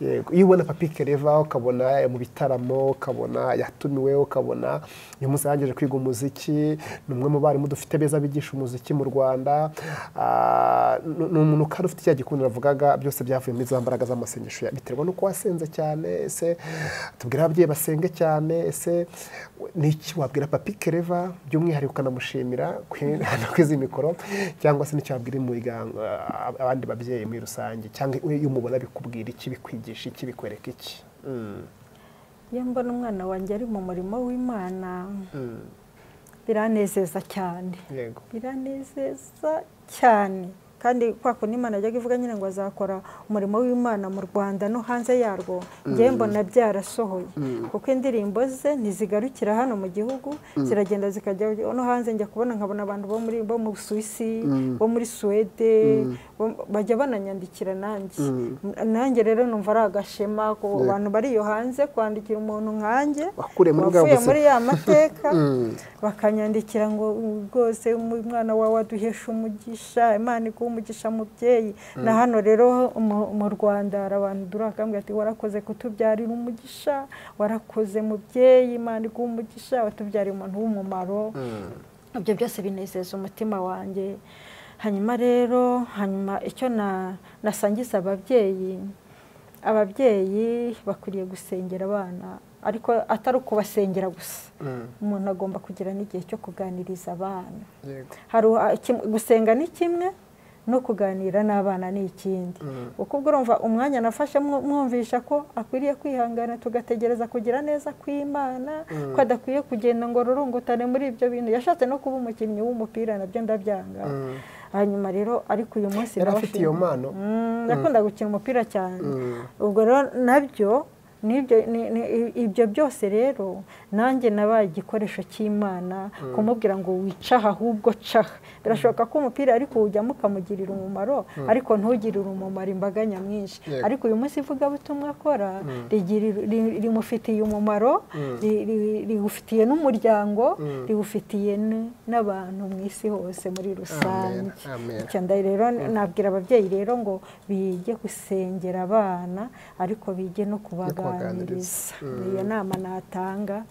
yego iyo ubona Papi Claver ukabona mu bitaramo ukabona yatumiwe ukabona uyu munsi yagejeje kwiga umuziki numwe mu bari dufite beza bigisha umuziki mu Rwanda n'umuntu kandi ufite cya gikundira avugaga byose byavuye muri za mbaraga z'amasengesho biterwa nuko wasenze cyane ese tubwira ababyeyi basenge cyane ese niki wabwira Papi Claver by'umwihariko ukanamushimira kwizi mikoro cyangwa se n'icyo abandi babyeyi muri rusange cyangwa iyo umubona bikubwira iki bikwigisha iki bikwereka iki iyo mbona umwana wanjye ari mu murimo w'Imana biranezeza cyane biranezeza cyane kandi kwako n'Imana yajyaga ivuga nyine ngo azakora umurimo w'Imana mu Rwanda no hanze yarwo ngiye mbona byarasohoye kuko indirimbo ze ntizigarukira hano mu gihugu ziragenda zikajya no hanze njya kubona nkabona abantu bo mu Suisse bo muri Suède bajya bananyandikira nanjye rero numva ari agashema ko abantu bari yo hanze kwandikira umuntu nkanjye wavuye muri ya mateka bakanyandikira ngo rwose umwana wawe aduhesha umugisha Imana umugisha mubyeyi na hano rero mu Rwanda hari abantu durakambwe ati warakoze kutubyarira umugisha warakoze mubyeyi Imana umugisha watubyarira umuntu w'umumaro ibyo byose binezeza umutima wanjye hanyuma rero icyo nasangiza ababyeyi bakwiriye gusengera abana ariko atari ukubasengera gusa umuntu agomba kugira n'igihe cyo kuganiriza abana gusenga ni kimwe no kuganira n'abana ni ikindi uko urumva umwanya nafashe mwumvisha ko akwiriye kwihangana tugategereza kugira neza kw'Imana ko adakwiye kugenda ngo rurungutane muri ibyo bintu yashatse no kuba umukinnyi w'umupira nabyo ndabyanga hanyuma rero ariko uyu munsi yarafite iyo mpano nakunda gukina umupira cyane ubwo rero nabyo ibyo byose rero nanjye nabaye igikoresho cy'Imana kumubwira ngo wicaha ahubwo caha. Birashoboka ko umupira ariko ujyamo ukamugirira umumaro ariko ntugirire umumaro imbaga nyamwinshi. Ariko uyu munsi ivugabutumwa akora rimufitiye umumaro, riwufitiye n'umuryango, riwufitiye n'abantu mu isi hose muri rusange. Cyane rero nabwira ababyeyi rero ngo bige gusengera abana ariko bige no kubaganiriza. Iyo nama natanga.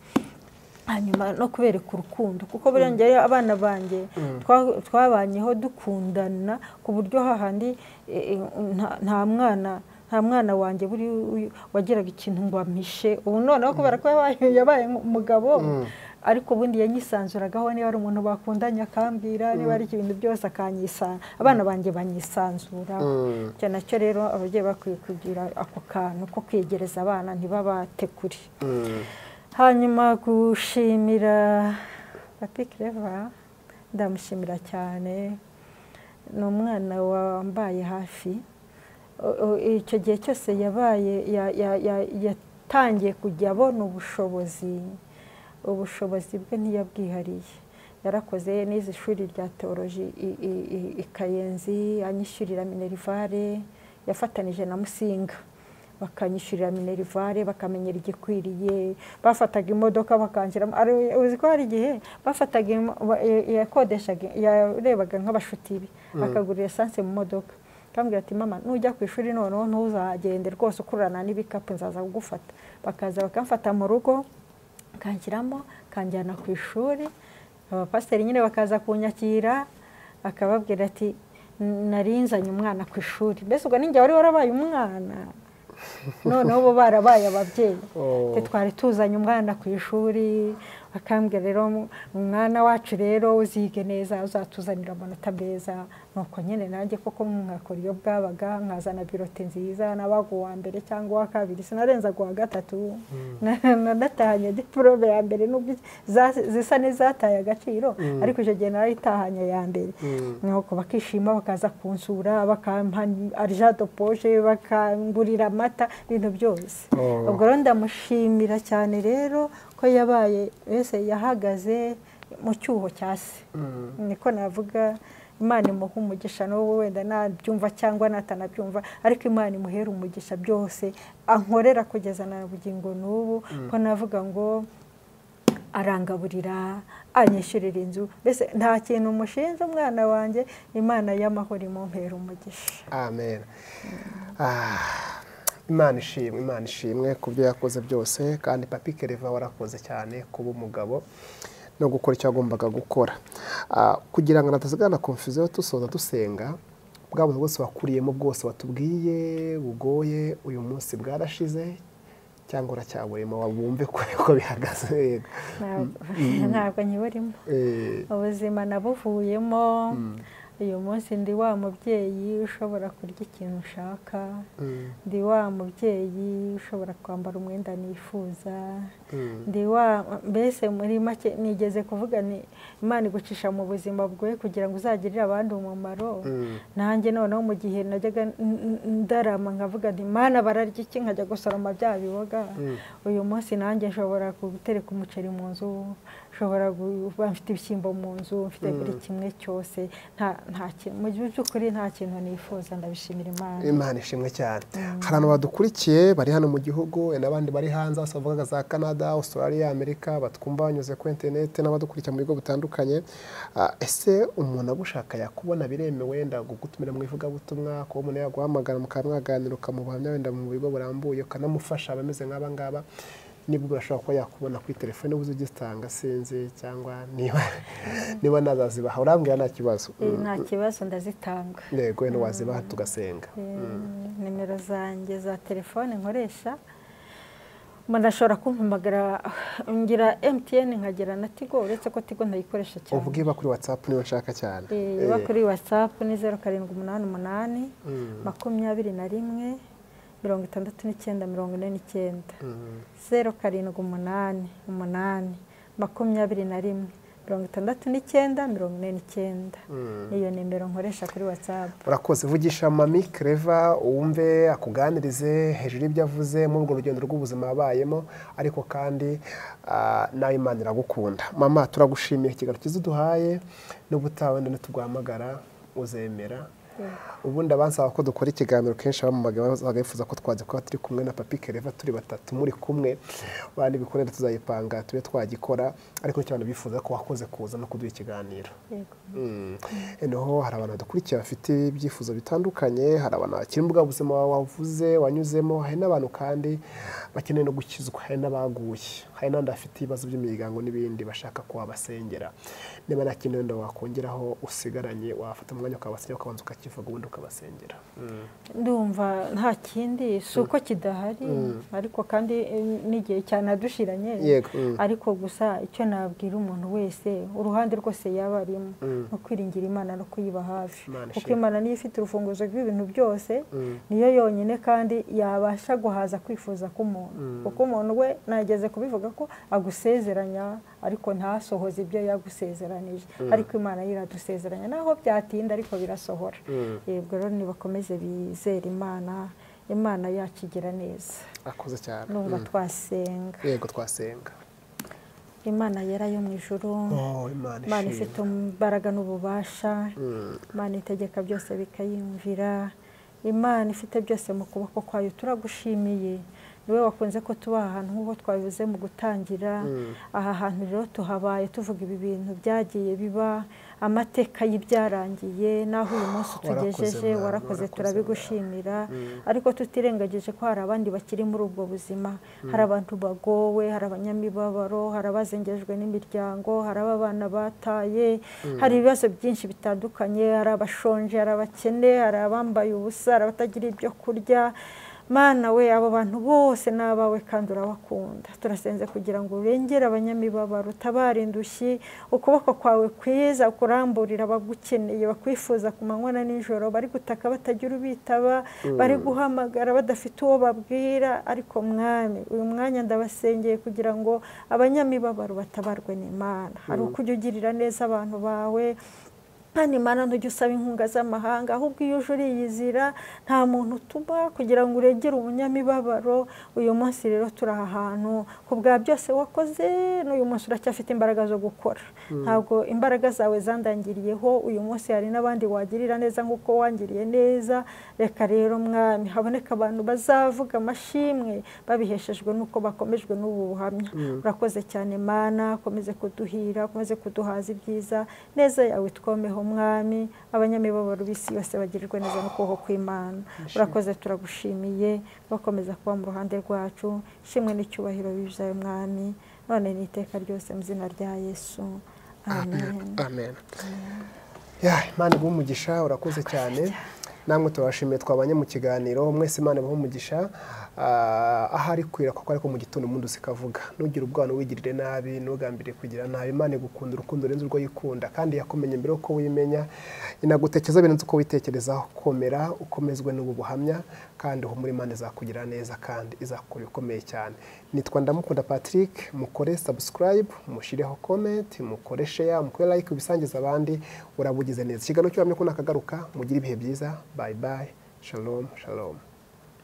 Hanyuma no kubereka urukundo kuko burengeye abana banjye twabanyeho dukundana ku buryo hahandi nta mwana wanjye buri wagiraga ikintu ngo ampishe. Ubu noneho kubera ko yabaye umugabo ariko ubundi yanyisanzuragaho niba ari umuntu bakundanye akambwira, niba ari ibintu byose akanyisana. Abana banjye banyisanzura. Cyo nacyo rero ababyeyi bakwiye kugira ako kantu ko kwegereza abana ntibabate kuri. Hanyuma gushimira Papi CLAVER, ndamushimira cyane. Ni umwana wambaye hafi. Icyo gihe cyose yatangiye kujya abona ubushobozi bwe ntiyabwihariye. Yarakoze n'izi ishuri rya teoloji i Kayenzi, anyishyurira minerivare, yafatanije na Musinga bakanyishyurira minerivare, bakamenyera igikwiriye. Bafataga imodoka bakanjiramo. Uzi ko hari igihe bafataga yakodeshaga, yarebaga nk'abashuti be akagurira esanse mu modoka. Kambwira ati mama nujya ku ishuri noneho ntuzagende rwose ukurana n'ibikapu nzaza kugufata. Bakaza bakamfata mu rugo kanjiramo kanjyana ku ishuri. Abapasiteri nyine bakaza kunyakira akababwira ati narinzanye umwana ku ishuri. Mbese ubwo ninjye wari warabaye umwana. Noneho bo barabaye ababyeyi. Twari tuzanye umwana ku ishuri akambwira rero umwana wacu rero uzige neza uzatuzanira amanota meza. Nuko nyine nanjye koko mwakora iyo bwabaga nkazana birote nziza nabaga uwa mbere cyangwa uwa kabiri, sinarenzaga uwa gatatu. Natahanye diplome ya mbere nubwo zisa n'izataye agaciro ariko icyo gihe narayitahanye ya mbere. Nuko bakishima bakaza kunsura bakampa argent de poche bakangurira amata ibintu byose. Ubwo rero ndamushimira cyane rero ko yabaye wese yahagaze mu cyuho cyase. Niko navuga. Imana imuha umugisha n'ubu wenda nabyumva cyangwa natanabyumva ariko Imana imuhera umugisha byose ankorera kugeza na bugingo n'ubu. Ko navuga ngo arangaburira, anyishyurira inzu, mbese nta kintu umushinja umwana wanjye. Imana y'amahoro imumpera umugisha. Amen. Imana ishimwe ku byo yakoze byose. Kandi Papi CLAVER warakoze cyane kuba umugabo no gukora icyo agombaga gukora. Kugira ngo natazagana confusion tusoza dusenga, bwa buntu bwose wakuriyemo bwose watubwiye bugoye uyu munsi bwarashize cyangwa uracyaburimo wabumve ko bihagaze? Ntabwo nyiburimo. Ubuzima nabuvuyemo. Uyu munsi ndi wa mubyeyi ushobora kurya ikintu ushaka. Ndi wa mubyeyi ushobora kwambara umwenda nifuza. Ndi wa mbese muri make nigeze kuvuga ni Imana igucisha mu buzima bwawe kugira ngo uzagirire abandi umumaro. Nanjye noneho mu gihe najyaga ndarama nkavuga nti Imana bararya iki nkajya gusoroma bya biboga. Uyu munsi nanjye nshobora gutereka umuceri mu nzu, nshobora kuba mfite ibishyimbo mu nzu, mfite buri kimwe cyose. Mu by'ukuri nta kintu nifuza. Ndabishimira Imana. Imana ishimwe cyane. Hari abantu badukurikiye bari hano mu gihugu n'abandi bari hanze bavuga za Canada, Australia, Amerika batwumva banyuze ku internet n'abadukurikira mu bigo bitandukanye. Ese umuntu agushaka yakubona biremewe wenda gugutumira mu ivugabutumwa ko umuntu yaguhamagara mukamwaganira ukamuhamya wenda mu bigo burambuye ukanamufasha abameze nk'aba ngaba? Nibwo urashobora kuba yakubona kuri telefone ubuze ugitanga sinzi cyangwa niba nazazibaha urambwira nta kibazo? Nta kibazo ndazitanga. Yego no wazibaha tugasenga. Nimero zanjye za telefone nkoresha umuntu ashobora kumpamagara. Ngira MTN nkagira na Tigo uretse ko Tigo ntayikoresha cyane. Uvuge iba kuri WhatsApp niyo nshaka cyane. Iba kuri WhatsApp ni 0788 21 69 49 0788 21 6949. Iyo nimero nkoresha kuri WhatsApp. Urakoze, vugisha mami Claver wumve akuganirize hejuru y'ibyo avuze muri urwo rugendo rw'ubuzima abayemo, ariko kandi nawe Imana iragukunda. Mama, turagushimiye ikiganiro cyiza uduhaye, n'ubutaha wenda nituguhamagara uzemera. Ubundi abansaba ko dukora ikiganiro kenshi abamamaga bagayifuza ko twaje kuba turi kumwe na Papi Claver turi batatu muri kumwe, bandi bikorera tuzayipanga tube twagikora, ariko cyane bifuza ko wakoze kuza no kuduha ikiganiro. Enoho hari abantu badukurikira bafite ibyifuzo bitandukanye, hari abantu bakiri mu buzima wavuze wanyuzemo, hari n'abantu kandi bakeneye no gukizwa, hari n'abaguye, hari n'abandi bafite ibibazo by'imiryango n'ibindi bashaka ko wabasengera. Niba nta kintu wenda wakongeraho usigaranye, wafata umwanya ukabasengera ukabanza ukakivuga ubundi ukabasengera. Ndumva nta kindi, si uko kidahari, ariko kandi n'igihe cyane adushiranye, ariko gusa icyo nabwira umuntu wese uruhande rwose yaba arimo no kwiringira Imana no kuyiba hafi, kuko Imana niyo ifite urufunguzo rw'ibintu byose, niyo yonyine kandi yabasha guhaza kwifuza k'umuntu, kuko umuntu we nageze kubivuga ko agusezeranya ariko ntasohoze ibyo yagusezeranije, ariko Imana yiradusezeranya naho byatinda ariko birasohora. Yebwe rero nibakomeze bizera Imana, Imana yakigira neza. Akoze cyane. Numva twasenga. Yego, twasenga. Imana yera yo mu ijuru, Imana ifite imbaraga n'ububasha, Imana itegeka byose bikayumvira, Imana ifite byose mu kuboko kwayo, turagushimiye. Niwe wakunze ko tuba ahantu nk'uko twabivuze mu gutangira. Aha hantu rero tuhabaye tuvuga ibi bintu byagiye biba, amateka y'ibyarangiye naho uyu munsi tugejeje, warakoze turabigushimira, ariko tutirengagije ko hari abandi bakiri muri ubwo buzima, hari abantu bagowe, hari abanyamibabaro, hari abazengejwe n'imiryango, hari abana bataye, hari ibibazo byinshi bitandukanye, hari abashonje, hari abakene, hari abambaye ubusa, hari abatagira ibyo kurya. Mana we, abo bantu bose nabawe kandi urabakunda, turasenze kugira ngo urengere abanyamibabaro, utabare indushyi, ukuboko kwawe kwiza kuramburira abagukeneye, bakwifuza ku manywa na nijoro, bari gutaka batagira ubitaba, bari guhamagara badafite uwo babwira. Ariko Mwami, uyu mwanya ndabasengeye kugira ngo abanyamibabaro batabarwe n'Imana. Hari uko ujya ugirira neza abantu bawe, kandi Imana ntujya usaba inkunga z'amahanga, ahubwo iyo uje uriyizira nta muntu utuma kugira ngo uregere umunyamibabaro. Uyu munsi rero turi aha hantu ku bwa byose wakoze, n'uyu munsi uracyafite imbaraga zo gukora. Ntabwo imbaraga zawe zandangiriyeho, uyu munsi hari n'abandi wagirira neza nk'uko wangiriye neza. Reka rero Mwami, haboneka abantu bazavuga amashimwe babiheshejwe n'uko bakomejwe n'ubu buhamya. Urakoze cyane Mana, komeze kuduhira, komeze kuduhaza ibyiza, neza yawe twomeho Mwami, abanyamibabaro b'isi yose bagirirwe neza n'ukuboko kw'Imana. Urakoze, turagushimiye, bakomeza kuba mu ruhande rwacu. Shimwe n'icyubahiro bizaye Mwami, none n'iteka ryose mu izina rya Yesu. Amen. Amen. Imana iguhe umugisha, urakoze cyane. Namwe turabashimiye twabanye mu kiganiro, mwese Imana ibahe umugisha. Ahari kwira kuko ariko mu gitondo umuntu usikavuga, nugira ubwana wigirire nabi, nugambire kugira nabi. Imana igukunda urukundo renze urwo yikunda, kandi yakumenye mbere uko wimenya, inagutekereza birenze uko witekerezaho. Komera, ukomezwe n'ubu buhamya, kandi ho muri Imana izakugira neza kandi izakora ikomeye cyane. Nitwa Ndamukunda Patrick, mukore subscribe, mushireho comment, mukore share, mukore like, ubisangiza abandi, urabugize neza. Ikiganiro cy'uhamya ko nakagaruka, mugira ibihe byiza. Bye bye. Shalom, shalom.